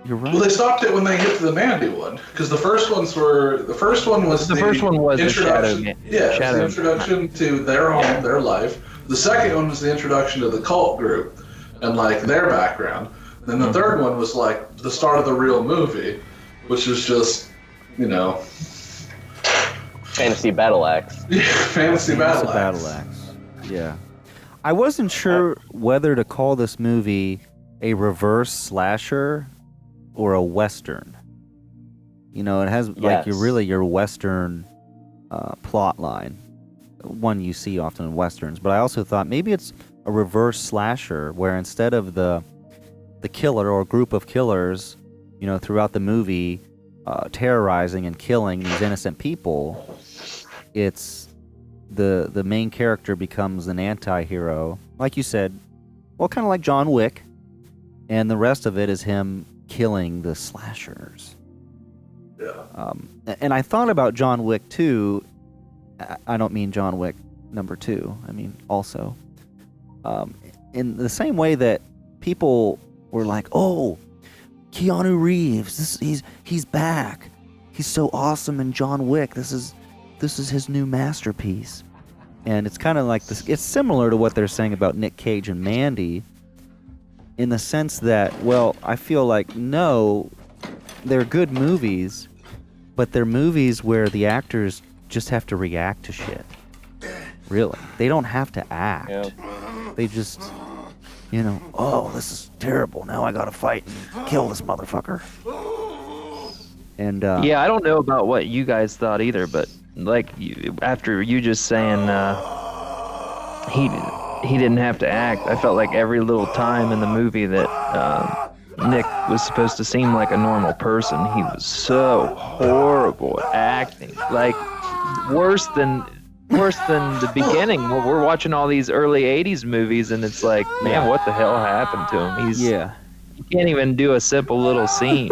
you're right. Well, they stopped it when they hit to the Mandy one, because the first one was the introduction. The introduction to their home, their life. The second one was the introduction to the cult group and like their background. And then the third one was like the start of the real movie, which was just, fantasy battle axe. Yeah, fantasy battle axe. Yeah. I wasn't sure whether to call this movie a reverse slasher or a western. It has like your Western plot line. one you see often in westerns, but I also thought maybe it's a reverse slasher where instead of the killer or group of killers, throughout the movie, terrorizing and killing these innocent people, it's the main character becomes an anti-hero, like you said, well, kind of like John Wick, and the rest of it is him killing the slashers. Yeah. And I thought about John Wick 2. I don't mean John Wick number 2. I mean also. In the same way that people were like, "Oh, Keanu Reeves, he's back. He's so awesome in John Wick. This is his new masterpiece." And it's kind of like this. It's similar to what they're saying about Nic Cage and Mandy, in the sense that, well, I feel like no, they're good movies, but they're movies where the actors just have to react to shit. Really, they don't have to act. Yeah. They just, oh, this is terrible. Now I gotta fight and kill this motherfucker. And yeah, I don't know about what you guys thought either, but after you just saying he didn't have to act, I felt like every little time in the movie that Nick was supposed to seem like a normal person, he was so horrible at acting. Like worse than the beginning. Well, we're watching all these early 80s movies and it's like, man, what the hell happened to him? He can't even do a simple little scene.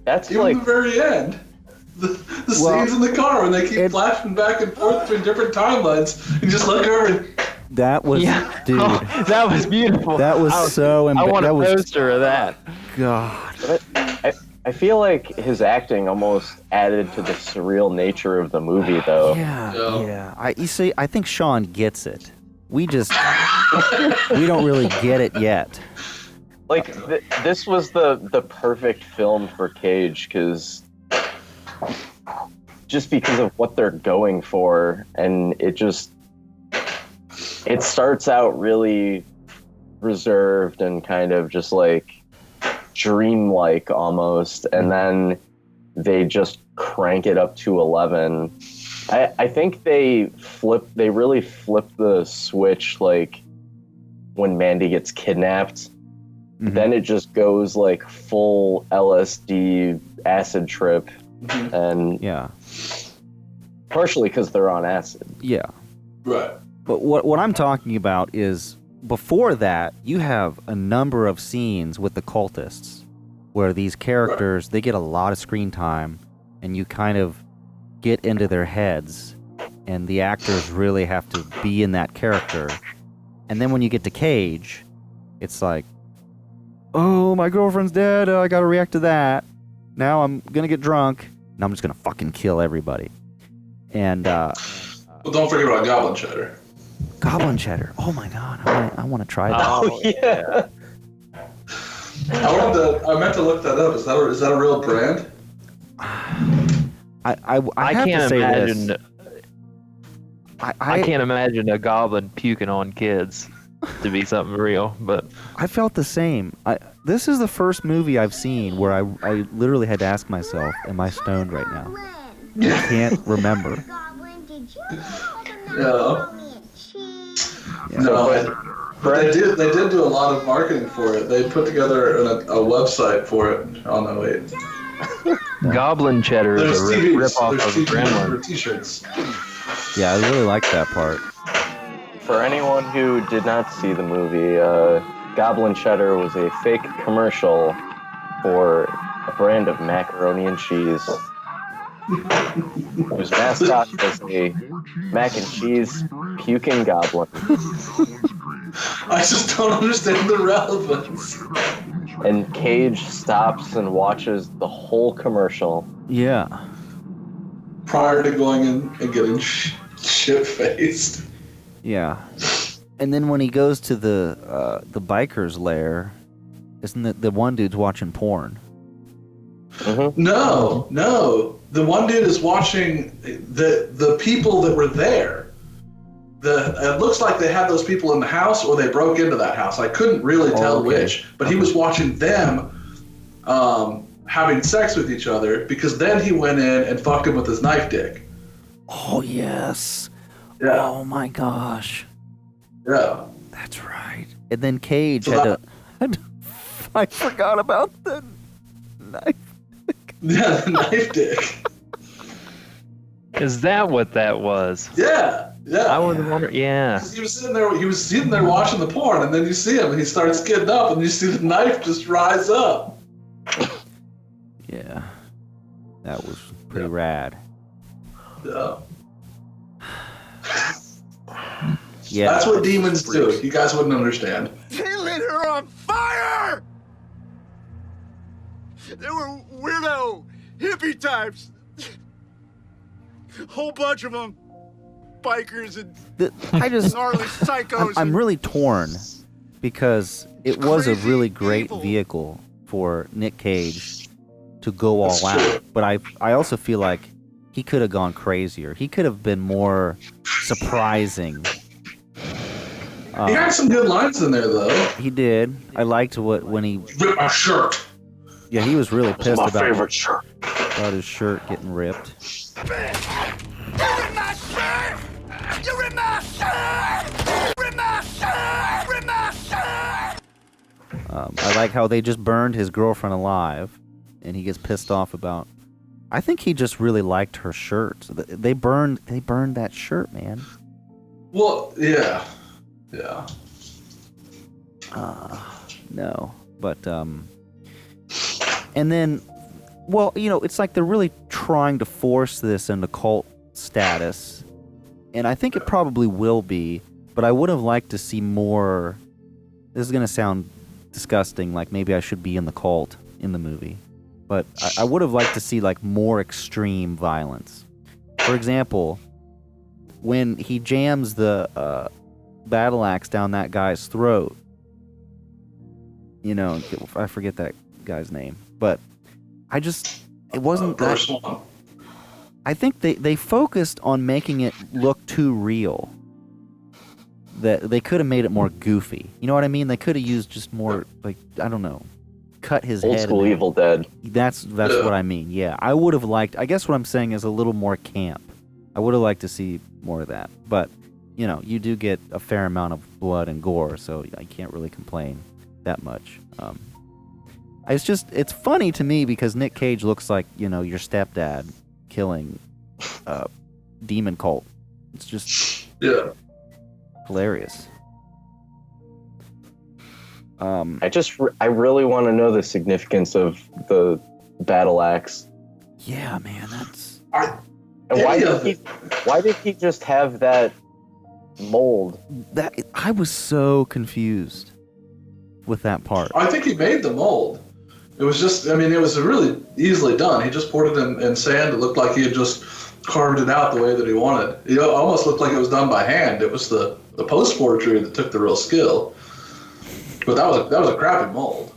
That's even like the very end. The scenes in the car when they keep flashing back and forth between different timelines. You just look over and... That was, dude. Oh, that was beautiful. That was so I want a poster of that. God. But I feel like his acting almost added to the surreal nature of the movie, though. Yeah. I think Shawn gets it. We just, we don't really get it yet. Like, this was the perfect film for Cage, just because of what they're going for, and it starts out really reserved and kind of just like dreamlike almost, and then they just crank it up to 11. I think they really flip the switch, like when Mandy gets kidnapped. Mm-hmm. Then it just goes like full LSD acid trip, and partially because they're on acid. Yeah, right. But what I'm talking about is before that, you have a number of scenes with the cultists where these characters, they get a lot of screen time, and you kind of get into their heads, and the actors really have to be in that character. And then when you get to Cage, it's like, oh, my girlfriend's dead, I gotta react to that. Now I'm gonna get drunk, and I'm just gonna fucking kill everybody. And, well, don't forget about Goblin Cheddar. Goblin Cheddar. Oh my god, I want to try that. Oh yeah. I meant to look that up. Is that a real brand? I have can't to say imagine. This. I can't imagine a goblin puking on kids to be something real, but I felt the same. This is the first movie I've seen where I literally had to ask myself, am I stoned right now? I can't remember. Yeah. No, but they did do a lot of marketing for it. They put together a website for it. Oh no, wait. Goblin Cheddar is a rip-off of Gremlin. T-shirts. Yeah, I really like that part. For anyone who did not see the movie, Goblin Cheddar was a fake commercial for a brand of macaroni and cheese, whose mascot was a mac and cheese puking goblin. I just don't understand the relevance. And Cage stops and watches the whole commercial. Yeah. Prior to going in and getting shit-faced. Yeah. And then when he goes to the biker's lair, isn't it the one dude's watching porn? Mm-hmm. No. The one dude is watching the people that were there. It looks like they had those people in the house or they broke into that house. I couldn't really tell which, but he was watching them having sex with each other, because then he went in and fucked him with his knife dick. Oh, yes. Yeah. Oh my gosh. Yeah. That's right. And then Cage So had to. I forgot about the knife. Yeah, the knife dick. Is that what that was? Yeah. Yeah. I was wondering. Yeah. He was sitting there watching the porn, and then you see him, and he starts getting up, and you see the knife just rise up. Yeah. That was pretty rad. Yeah. Yeah. That's what demons do. You guys wouldn't understand. They lit her on fire! They were weirdo, hippie types. Whole bunch of them. Bikers and I just, gnarly psychos. I'm really torn because it was a Crazy really great evil. vehicle for Nic Cage to go all That's out. true. But I also feel like he could have gone crazier. He could have been more surprising. He had some good lines in there, though. He did. I liked when he. Rip my shirt. Yeah, he was really pissed my about favorite shirt. his shirt getting ripped. You ripped my shirt! You ripped my shirt! You ripped my shirt! You ripped my shirt! I like how they just burned his girlfriend alive, and he gets pissed off about. I think he just really liked her shirt. They burned that shirt, man. Well, yeah. Yeah. No, but and then, well, it's like they're really trying to force this into cult status, and I think it probably will be. But I would have liked to see more. This is gonna sound disgusting, like maybe I should be in the cult in the movie, but I would have liked to see like more extreme violence. For example, when he jams the battle axe down that guy's throat. I forget that guy's name, but it wasn't that. First one. I think they focused on making it look too real. That they could have made it more goofy. You know what I mean? They could have used just more, like, I don't know, cut his Old head. school Evil Dead. That's what I mean. Yeah, I would have liked. I guess what I'm saying is a little more camp. I would have liked to see more of that, but you do get a fair amount of blood and gore, so I can't really complain that much. It's funny to me because Nic Cage looks like, your stepdad killing a demon cult. It's just hilarious. I really want to know the significance of the battle axe. Yeah, man, that's. And why did he just have that mold? That I was so confused with that part. I think he made the mold. It was just, it was really easily done. He just poured it in sand. It looked like he had just carved it out the way that he wanted. It almost looked like it was done by hand. It was the post-forgery that took the real skill. But that was a crappy mold.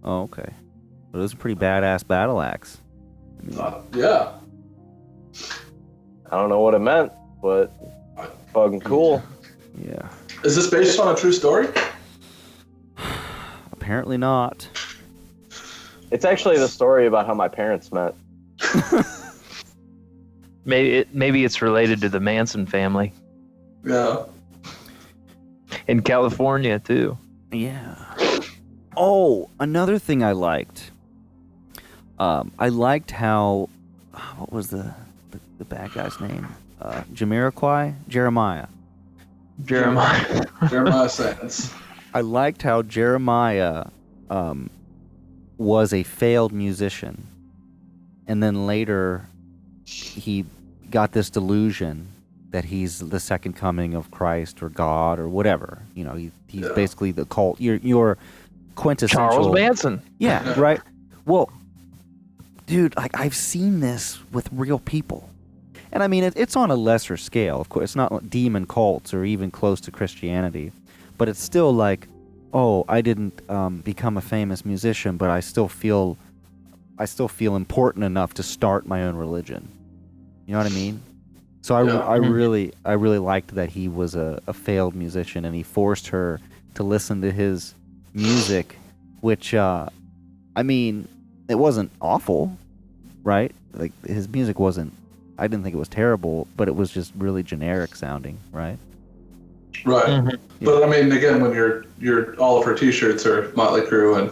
Oh, okay. But it was a pretty badass battle axe. Yeah. I don't know what it meant, but fucking cool. Yeah. Is this based on a true story? Apparently not. It's actually the story about how my parents met. Maybe it's related to the Manson family Yeah. in California too. Yeah. Oh, another thing I liked. I liked how. What was the bad guy's name? Jeremiah. Jeremiah Sands. I liked how Jeremiah was a failed musician, and then later he got this delusion that he's the second coming of Christ or God or whatever. He's basically the cult. Your quintessential Charles Manson. Yeah, right. Well, dude, I've seen this with real people, and it's on a lesser scale. Of course, it's not like demon cults or even close to Christianity, but it's still like, oh, I didn't become a famous musician, but I still feel important enough to start my own religion. You know what I mean? So I really liked that he was a failed musician, and he forced her to listen to his music, which it wasn't awful, right? Like his music wasn't I didn't think it was terrible, but it was just really generic sounding, right? Right. Mhm. But I mean, again, when your all of her T-shirts are Motley Crue and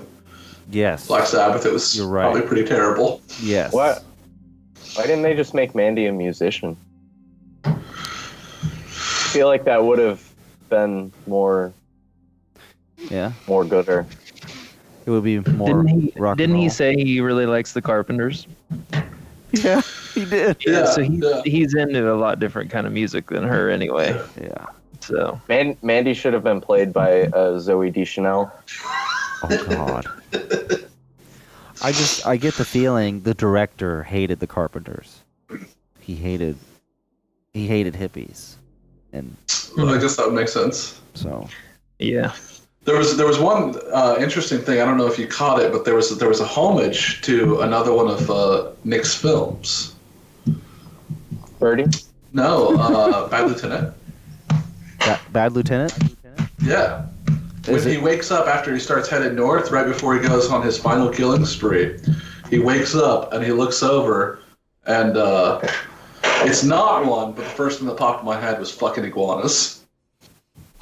Yes. Black Sabbath, it was You're right. probably pretty terrible. Yes. What? Why didn't they just make Mandy a musician? I feel like that would have been more gooder. It would be more rock and Didn't he roll. say he really likes the Carpenters? Yeah, he did. Yeah, so yeah. he's into a lot different kind of music than her anyway. Yeah. So Mandy should have been played by Zoe Deschanel. Oh God. I get the feeling the director hated the Carpenters. He hated hippies, and I guess that would make sense. so yeah. There was one interesting thing. I don't know if you caught it, but there was a homage to another one of Nick's films. Birdie? No, Bad Lieutenant. Bad Lieutenant. Yeah. When he wakes up after he starts headed north, right before he goes on his final killing spree, he wakes up and he looks over, and it's not one, but the first thing that popped in my head was fucking iguanas.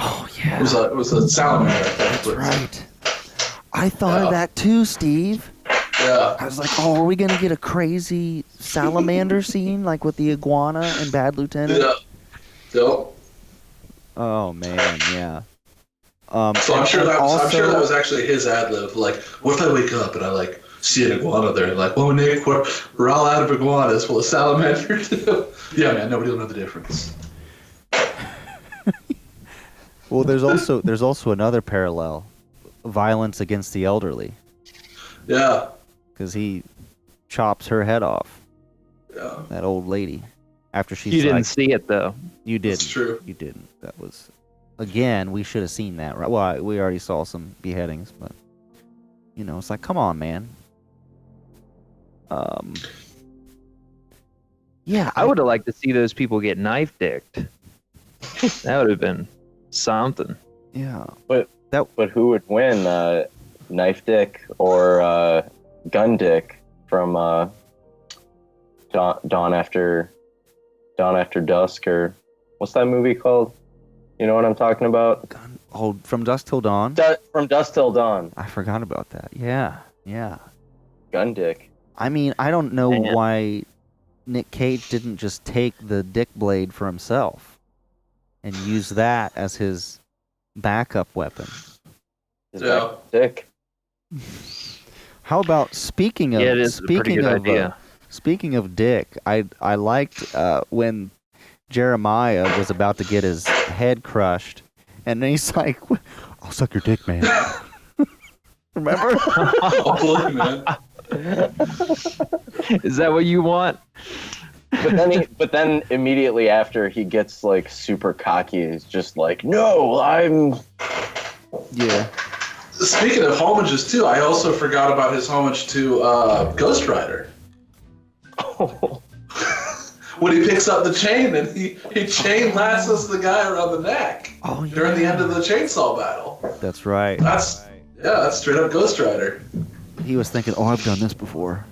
Oh yeah. It was a salamander. I think. That's right. I thought of that too, Steve. Yeah. I was like, oh, are we gonna get a crazy salamander scene like with the iguana and Bad Lieutenant? Yeah. Yep. Oh man, yeah. So I'm sure that was actually his ad lib. Like, what if I wake up and I like see an iguana there? And like, whoa, Nick, we're all out of iguanas. Will a salamander do? Yeah, man, nobody will know the difference. Well, there's also another parallel, violence against the elderly, Yeah. because he chops her head off. Yeah. That old lady, after she's You didn't like, see it though. you didn't. That's true. You didn't. That was, again, we should have seen that. Right? Well, we already saw some beheadings, but it's like, come on, man. Yeah, I would have liked to see those people get knife dicked. That would have been something. Yeah. But who would win, Knife Dick or Gun Dick from Dawn After Dusk, or what's that movie called? You know what I'm talking about? From Dusk Till Dawn. From Dusk Till Dawn. I forgot about that. Yeah. Gun Dick. I mean, I don't know Man. why Nic Cage didn't just take the dick blade for himself and use that as his backup weapon. Yeah. Dick. How about speaking of Yeah, it is a pretty good idea. Speaking of dick, I liked when Jeremiah was about to get his head crushed, and then he's like, "I'll suck your dick, man." Remember? Oh, look, man. Is that what you want? But then immediately after he gets like super cocky, he's just like, "No, I'm." Yeah. Speaking of homages too, I also forgot about his homage to Ghost Rider. When he picks up the chain and he chain lassos the guy around the neck during the end of the chainsaw battle. That's right. That's straight up Ghost Rider. He was thinking, "Oh, I've done this before.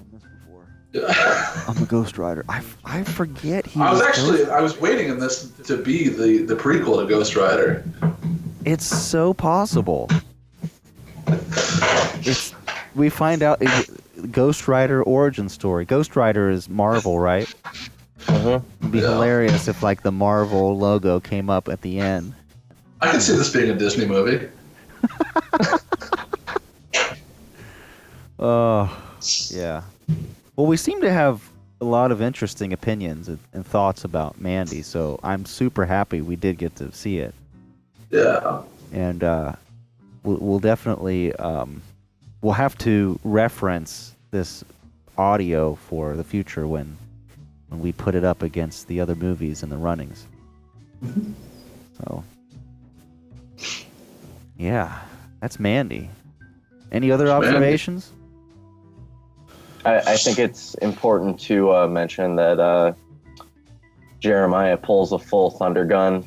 I'm a Ghost Rider." I forget he. I was waiting in this to be the prequel to Ghost Rider. It's so possible. We find out Ghost Rider origin story. Ghost Rider is Marvel, right? It'd be hilarious if like the Marvel logo came up at the end. I could see this being a Disney movie. Yeah. Well, we seem to have a lot of interesting opinions and thoughts about Mandy, so I'm super happy we did get to see it. Yeah. And we'll definitely we'll have to reference this audio for the future when we put it up against the other movies and the runnings. So, yeah, that's Mandy. Any other observations? I think it's important to mention that Jeremiah pulls a full thunder gun,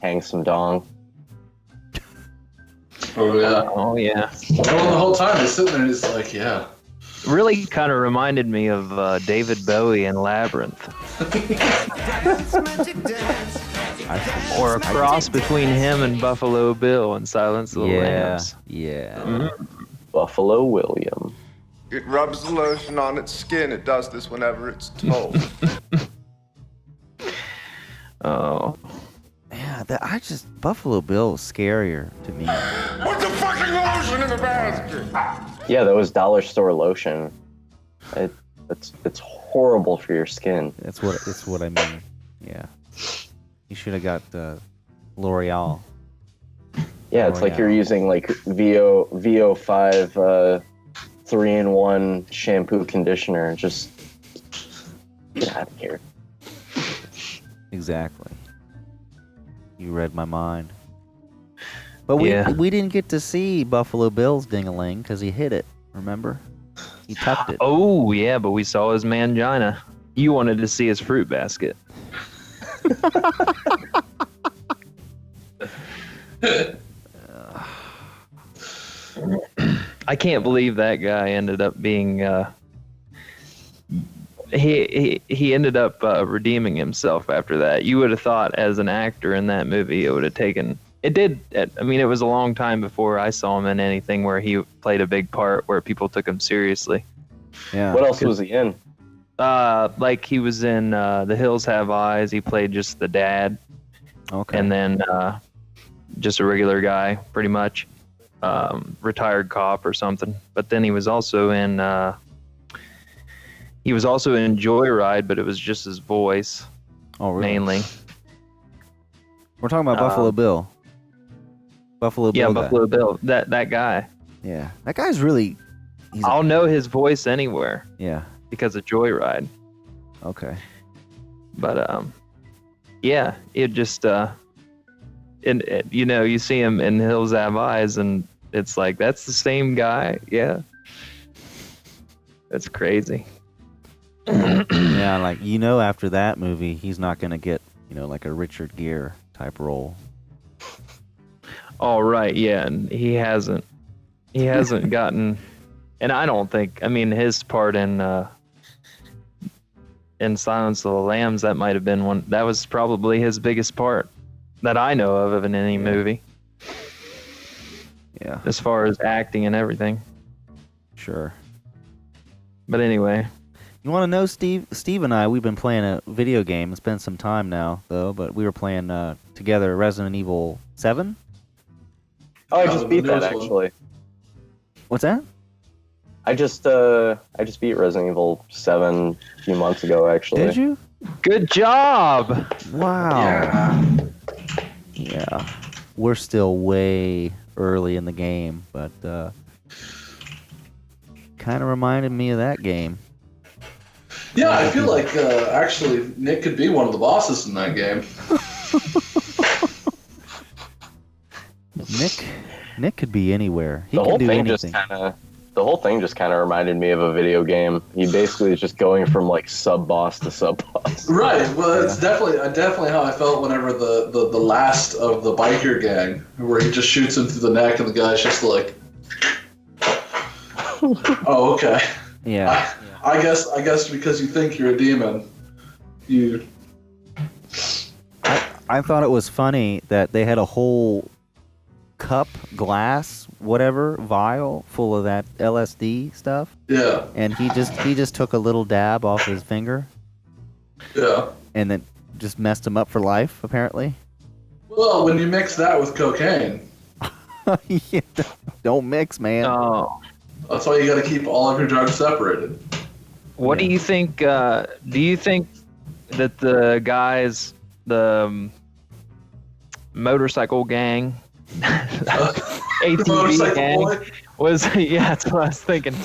hangs some dong. Oh yeah. Oh yeah. Well, the whole time he's sitting there and he's like, yeah. Really kind of reminded me of David Bowie in Labyrinth. Or a cross between him and Buffalo Bill in Silence of the Lambs. Yeah. Buffalo William. It rubs the lotion on its skin. It does this whenever it's told. Oh. Yeah, Buffalo Bill was scarier to me. Put the fucking lotion in the basket! Yeah, that was dollar store lotion. It's horrible for your skin. It's what I mean. Yeah. You should have got L'Oreal. Yeah, it's like you're using like VO5 3-in-1 shampoo conditioner. Just get out of here. Exactly. You read my mind. But we didn't get to see Buffalo Bill's ding-a-ling because he hit it. Remember? He tucked it. Oh, yeah, but we saw his mangina. You wanted to see his fruit basket. I can't believe that guy ended up being... He ended up redeeming himself after that. You would have thought as an actor in that movie it would have taken... It did. I mean, it was a long time before I saw him in anything where he played a big part where people took him seriously. Yeah. What else was he in? Like he was in The Hills Have Eyes. He played just the dad. Okay. And then just a regular guy, pretty much. Retired cop or something. But then he was also in Joyride, but it was just his voice. Oh, really? Mainly. We're talking about Buffalo Bill. Buffalo Bill. Yeah, Buffalo Bill. That guy. Yeah. That guy's really... I'll know his voice anywhere. Yeah. Because of Joyride. Okay. But yeah, it just you see him in Hills Have Eyes, and it's like that's the same guy. Yeah. That's crazy. Yeah, like after that movie, he's not gonna get like a Richard Gere type role. Oh right, yeah, and he hasn't gotten, and I don't think. I mean, his part in Silence of the Lambs, that might have been one. That was probably his biggest part that I know of in any movie. Yeah. As far as acting and everything. Sure. But anyway. You want to know, Steve? Steve and I, we've been playing a video game. It's been some time now, though, but we were playing together Resident Evil 7. Oh, I just beat that, actually. What's that? I just beat Resident Evil 7 a few months ago, actually. Did you? Good job! Wow. Yeah. We're still way early in the game, but kind of reminded me of that game. Yeah, I feel like actually Nick could be one of the bosses in that game. Nick could be anywhere. He The can whole do thing anything. the whole thing just kind of reminded me of a video game. He basically is just going from like sub boss to sub boss. Right. Well, it's definitely how I felt whenever the last of the biker gang, where he just shoots him through the neck and the guy's just like, oh, okay. Yeah. I guess because you think you're a demon, you. I thought it was funny that they had a whole cup, glass, whatever, vial full of that LSD stuff. Yeah. And he just took a little dab off his finger. Yeah. And then just messed him up for life, apparently. Well, when you mix that with cocaine. Yeah, don't mix, man. Oh. That's why you got to keep all of your drugs separated. What do you think? Do you think that the guys, the motorcycle gang, ATV gang, was? Yeah, that's what I was thinking.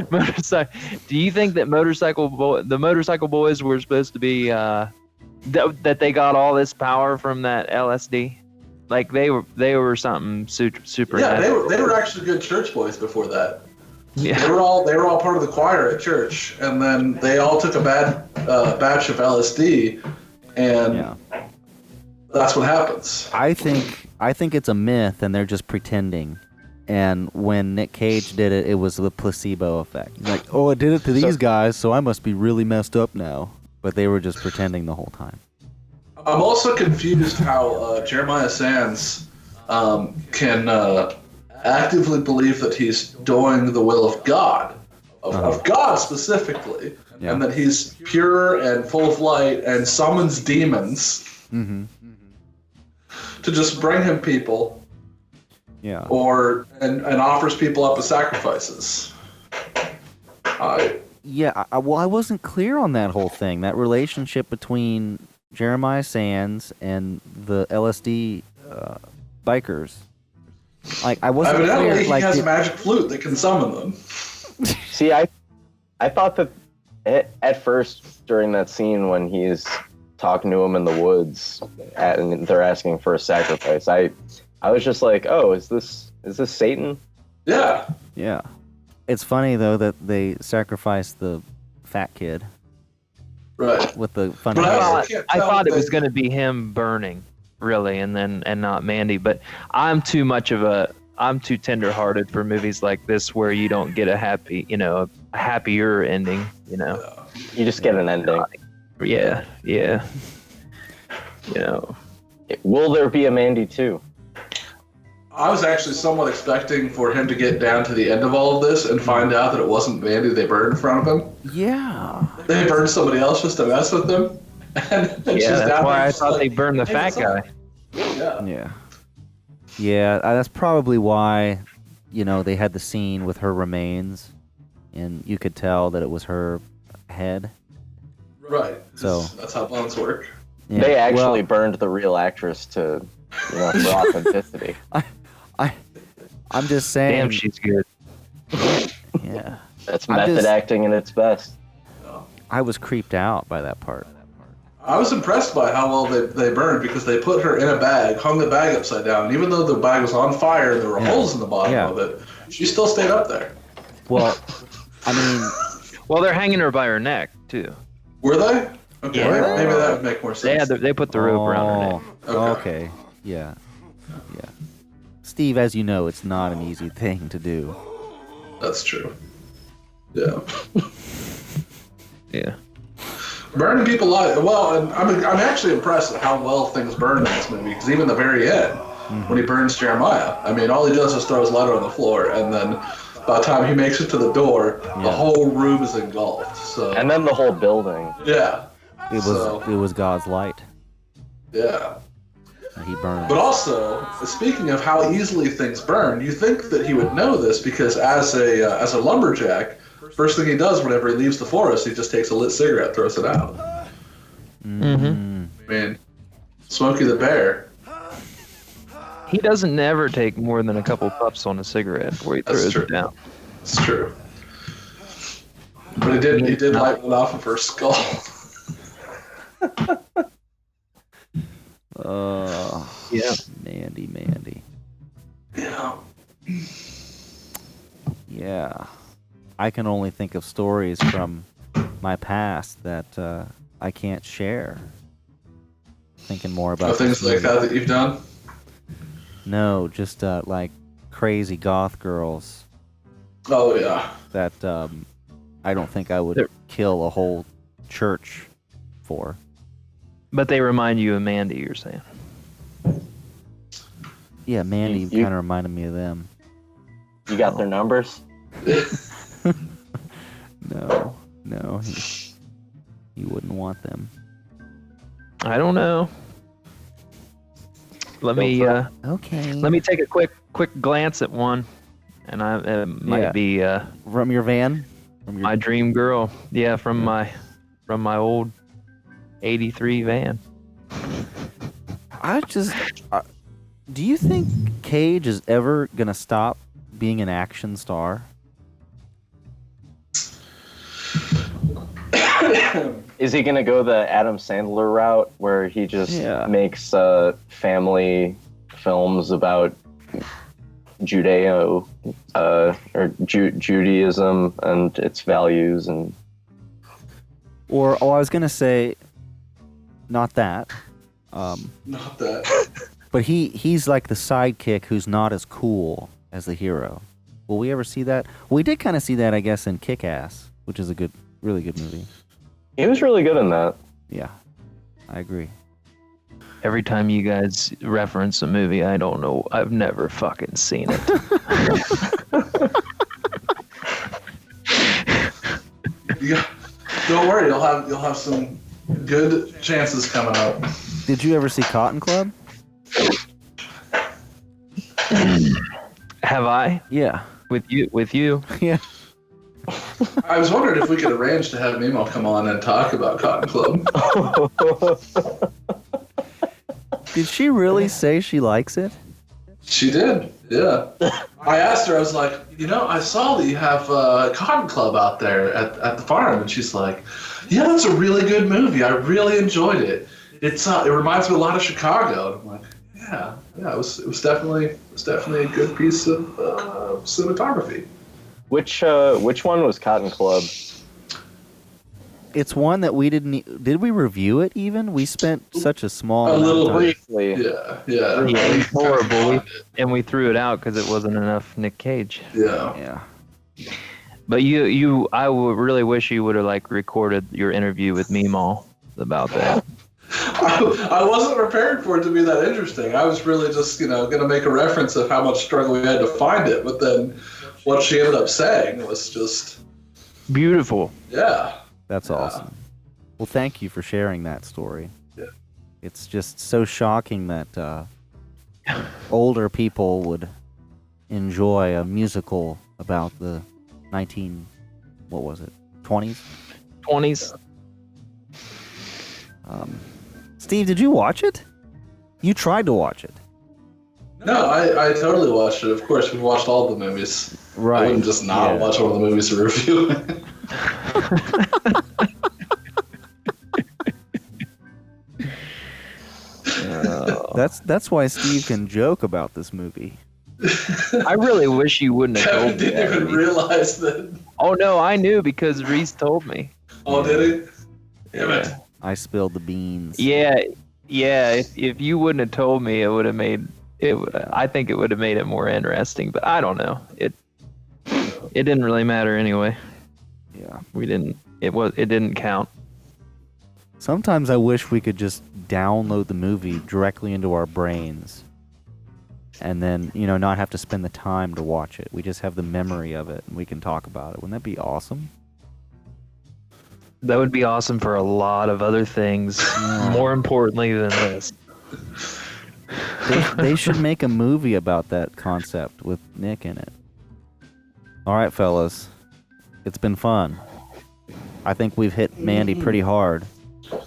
Motorcycle. Do you think that the motorcycle boys were supposed to be that they got all this power from that LSD? Like they were something super. Yeah, they were actually good church boys before that. Yeah. They were all part of the choir at church, and then they all took a bad batch of LSD, and that's what happens. I think it's a myth, and they're just pretending. And when Nic Cage did it, it was the placebo effect. He's like, oh, I did it to these guys, so I must be really messed up now. But they were just pretending the whole time. I'm also confused how Jeremiah Sands can actively believe that he's doing the will of God, of God specifically, and that he's pure and full of light and summons demons to just bring him people, and offers people up as sacrifices. I wasn't clear on that whole thing. That relationship between Jeremiah Sands and the LSD bikers. Like, I wasn't Evidently, clear. he has a magic flute that can summon them. See, I thought that at first during that scene when he's talking to him in the woods and they're asking for a sacrifice, I was just like, oh, is this Satan? Yeah. Yeah. It's funny though that they sacrificed the fat kid. Right. With the funny I hair. thought it was going to be him burning, really, and not Mandy. But I'm too tender-hearted for movies like this where you don't get a happier ending. You just get an ending. Yeah. Will there be a Mandy 2? I was actually somewhat expecting for him to get down to the end of all of this and find out that it wasn't Mandy they burned in front of him. Yeah. They burned somebody else just to mess with them. And she's that's down why there I just thought like, they burned the "Hey, fat what's up?" guy. Yeah, that's probably why, they had the scene with her remains, and you could tell that it was her head. Right. So that's how bones work. Yeah, They actually burned the real actress to, for authenticity. I'm just saying. Damn, she's good. Yeah. That's method acting in its best. I was creeped out by that part. I was impressed by how well they burned because they put her in a bag, hung the bag upside down, and even though the bag was on fire and there were holes in the bottom of it, she still stayed up there. Well, I mean... Well, they're hanging her by her neck, too. Were they? Okay, Yeah. maybe that would make more sense. They put the rope around her neck. Okay. Yeah. Steve, as you know, it's not an easy thing to do. That's true. Yeah. Yeah. Burning people alive. Well, and I'm actually impressed at how well things burn in this movie, because even the very end, when he burns Jeremiah, I mean, all he does is throw his letter on the floor, and then by the time he makes it to the door, the whole room is engulfed. So. And then the whole building. Yeah. It was God's light. Yeah. And he burned. But also, speaking of how easily things burn, you think that he would know this because as a lumberjack, first thing he does whenever he leaves the forest, he just takes a lit cigarette, throws it out. Mm-hmm. I mean, Smokey the Bear. He doesn't ever take more than a couple puffs on a cigarette before he throws it down. It's true. But he did light one off of her skull. Yeah. Mandy. Yeah. Yeah. I can only think of stories from my past that I can't share. Thinking more about things like that you've done? No, just like crazy goth girls. Oh, yeah. That I don't think I would kill a whole church for. But they remind you of Mandy, you're saying? Yeah, Mandy kind of reminded me of them. You got their numbers? No, he wouldn't want them. I don't know. Let me take a quick glance at one, and it might be from your van, my dream girl. Yeah, from my old '83 van. Do you think Cage is ever gonna stop being an action star? Is he gonna go the Adam Sandler route where he just makes family films about Judaism and its values and? Or I was gonna say, not that. Not that. But he's like the sidekick who's not as cool as the hero. Will we ever see that? We did kind of see that, I guess, in Kick-Ass, which is a really good movie. He was really good in that. Yeah, I agree. Every time you guys reference a movie, I don't know. I've never fucking seen it. Yeah, don't worry. You'll have some good chances coming up. Did you ever see Cotton Club? Have I? Yeah. With you? Yeah. I was wondering if we could arrange to have Mimo come on and talk about Cotton Club. Did she really say she likes it? She did, yeah. I asked her, I was like, I saw that you have Cotton Club out there at the farm. And she's like, yeah, that's a really good movie. I really enjoyed it. It reminds me a lot of Chicago. And I'm like, yeah, it was definitely a good piece of cinematography. Which one was Cotton Club? It's one that we didn't. Did we review it even? We spent such a small. A little briefly. Yeah. It was horrible, and we threw it out because it wasn't enough Nic Cage. Yeah. But I would really wish you would have recorded your interview with Meemaw about that. I wasn't prepared for it to be that interesting. I was really just, going to make a reference of how much struggle we had to find it. But then what she ended up saying was just beautiful. Yeah. That's awesome. Well, thank you for sharing that story. Yeah. It's just so shocking that older people would enjoy a musical about the 20s? 20s. Steve, did you watch it? You tried to watch it. No, I totally watched it. Of course, we watched all the movies. Right. I wouldn't just not watch one of the movies to review. That's why Steve can joke about this movie. I really wish you wouldn't have Kevin told me. didn't even realize that. Oh no, I knew because Reece told me. Oh, did he? Damn it. I spilled the beans. Yeah. If you wouldn't have told me, it would have made it. I think it would have made it more interesting. But I don't know. It didn't really matter anyway. Yeah. We didn't. It didn't count. Sometimes I wish we could just download the movie directly into our brains and then, not have to spend the time to watch it. We just have the memory of it and we can talk about it. Wouldn't that be awesome? That would be awesome for a lot of other things, more importantly than this. They should make a movie about that concept with Nick in it. All right, fellas. It's been fun. I think we've hit Mandy pretty hard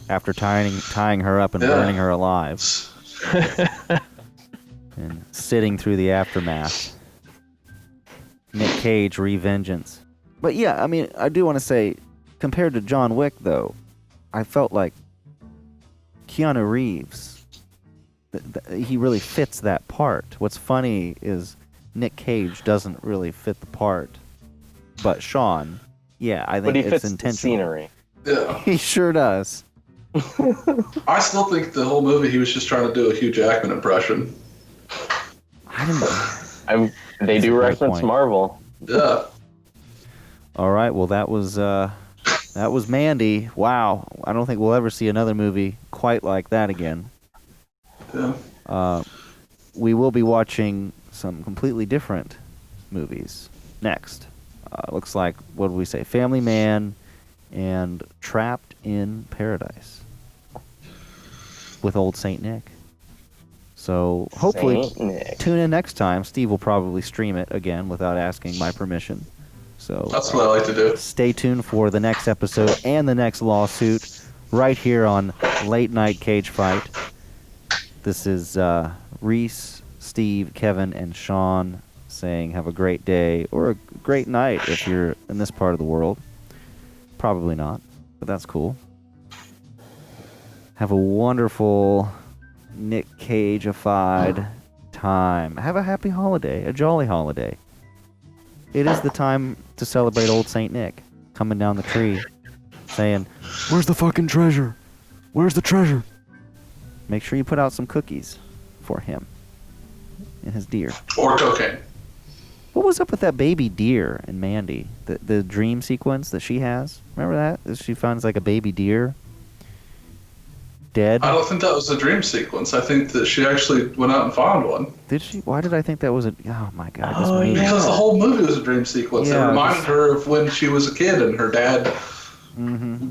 after tying her up and burning her alive. And sitting through the aftermath. Nic Cage, Revengeance. But yeah, I mean, I do want to say, compared to John Wick, though, I felt like Keanu Reeves, he really fits that part. What's funny is Nic Cage doesn't really fit the part. But Shawn, yeah, I think but he it's fits intentional. the scenery. Yeah. He sure does. I still think the whole movie he was just trying to do a Hugh Jackman impression. I don't know. They do reference Marvel. Yeah. All right, well that was Mandy. Wow, I don't think we'll ever see another movie quite like that again. Yeah. We will be watching some completely different movies next. Looks like, what did we say? Family Man and Trapped in Paradise with Old Saint Nick. So hopefully tune in next time. Steve will probably stream it again without asking my permission. So that's what I like to do. Stay tuned for the next episode and the next lawsuit right here on Late Night Cage Fight. This is Reece, Steve, Kevin, and Shawn saying have a great day or a great night if you're in this part of the world. Probably not, but that's cool. Have a wonderful Nic Cage-ified time. Have a happy holiday, a jolly holiday. It is the time to celebrate Old Saint Nick coming down the tree saying, "Where's the fucking treasure? Where's the treasure?" Make sure you put out some cookies for him and his deer. Or cocaine. What was up with that baby deer in Mandy? The dream sequence that she has? Remember that? She finds like a baby deer dead. I don't think that was a dream sequence. I think that she actually went out and found one. Did she? Why did I think that was a... Oh my god. This Oh, movie. Because the whole movie was a dream sequence. Yeah, It reminded her of when she was a kid and her dad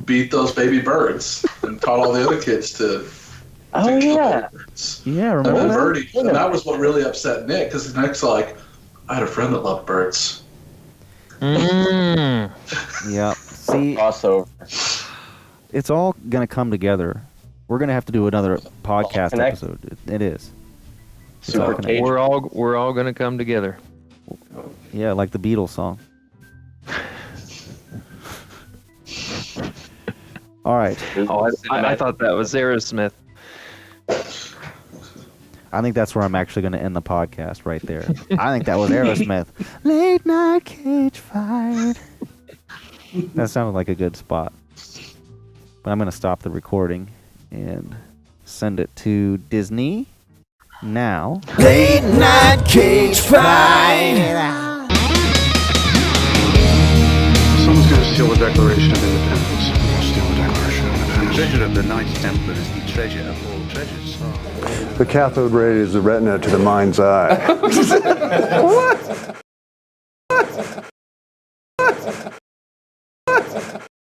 beat those baby birds and taught all the other kids to Oh, kill yeah. baby birds. Yeah, And remember then that? Birdie, and that was what really upset Nick, because Nick's like, I had a friend that loved birds. Mm. Yeah. See, Crossover. it's all gonna come together. We're gonna have to do another podcast connect. episode. It is. It's Super all connected. Cage. We're all gonna come together. Yeah, like the Beatles song. All right. Oh, I thought that was Aerosmith. I think that's where I'm actually going to end the podcast right there. I think that was Aerosmith. Late night cage fight. That sounded like a good spot. But I'm going to stop the recording and send it to Disney now. Late night cage fight. Someone's going to steal the Declaration of Independence. Steal the Declaration of The Independence. treasure of the Knights Templar is the treasure of all treasures. The cathode ray is the retina to the mind's eye. What?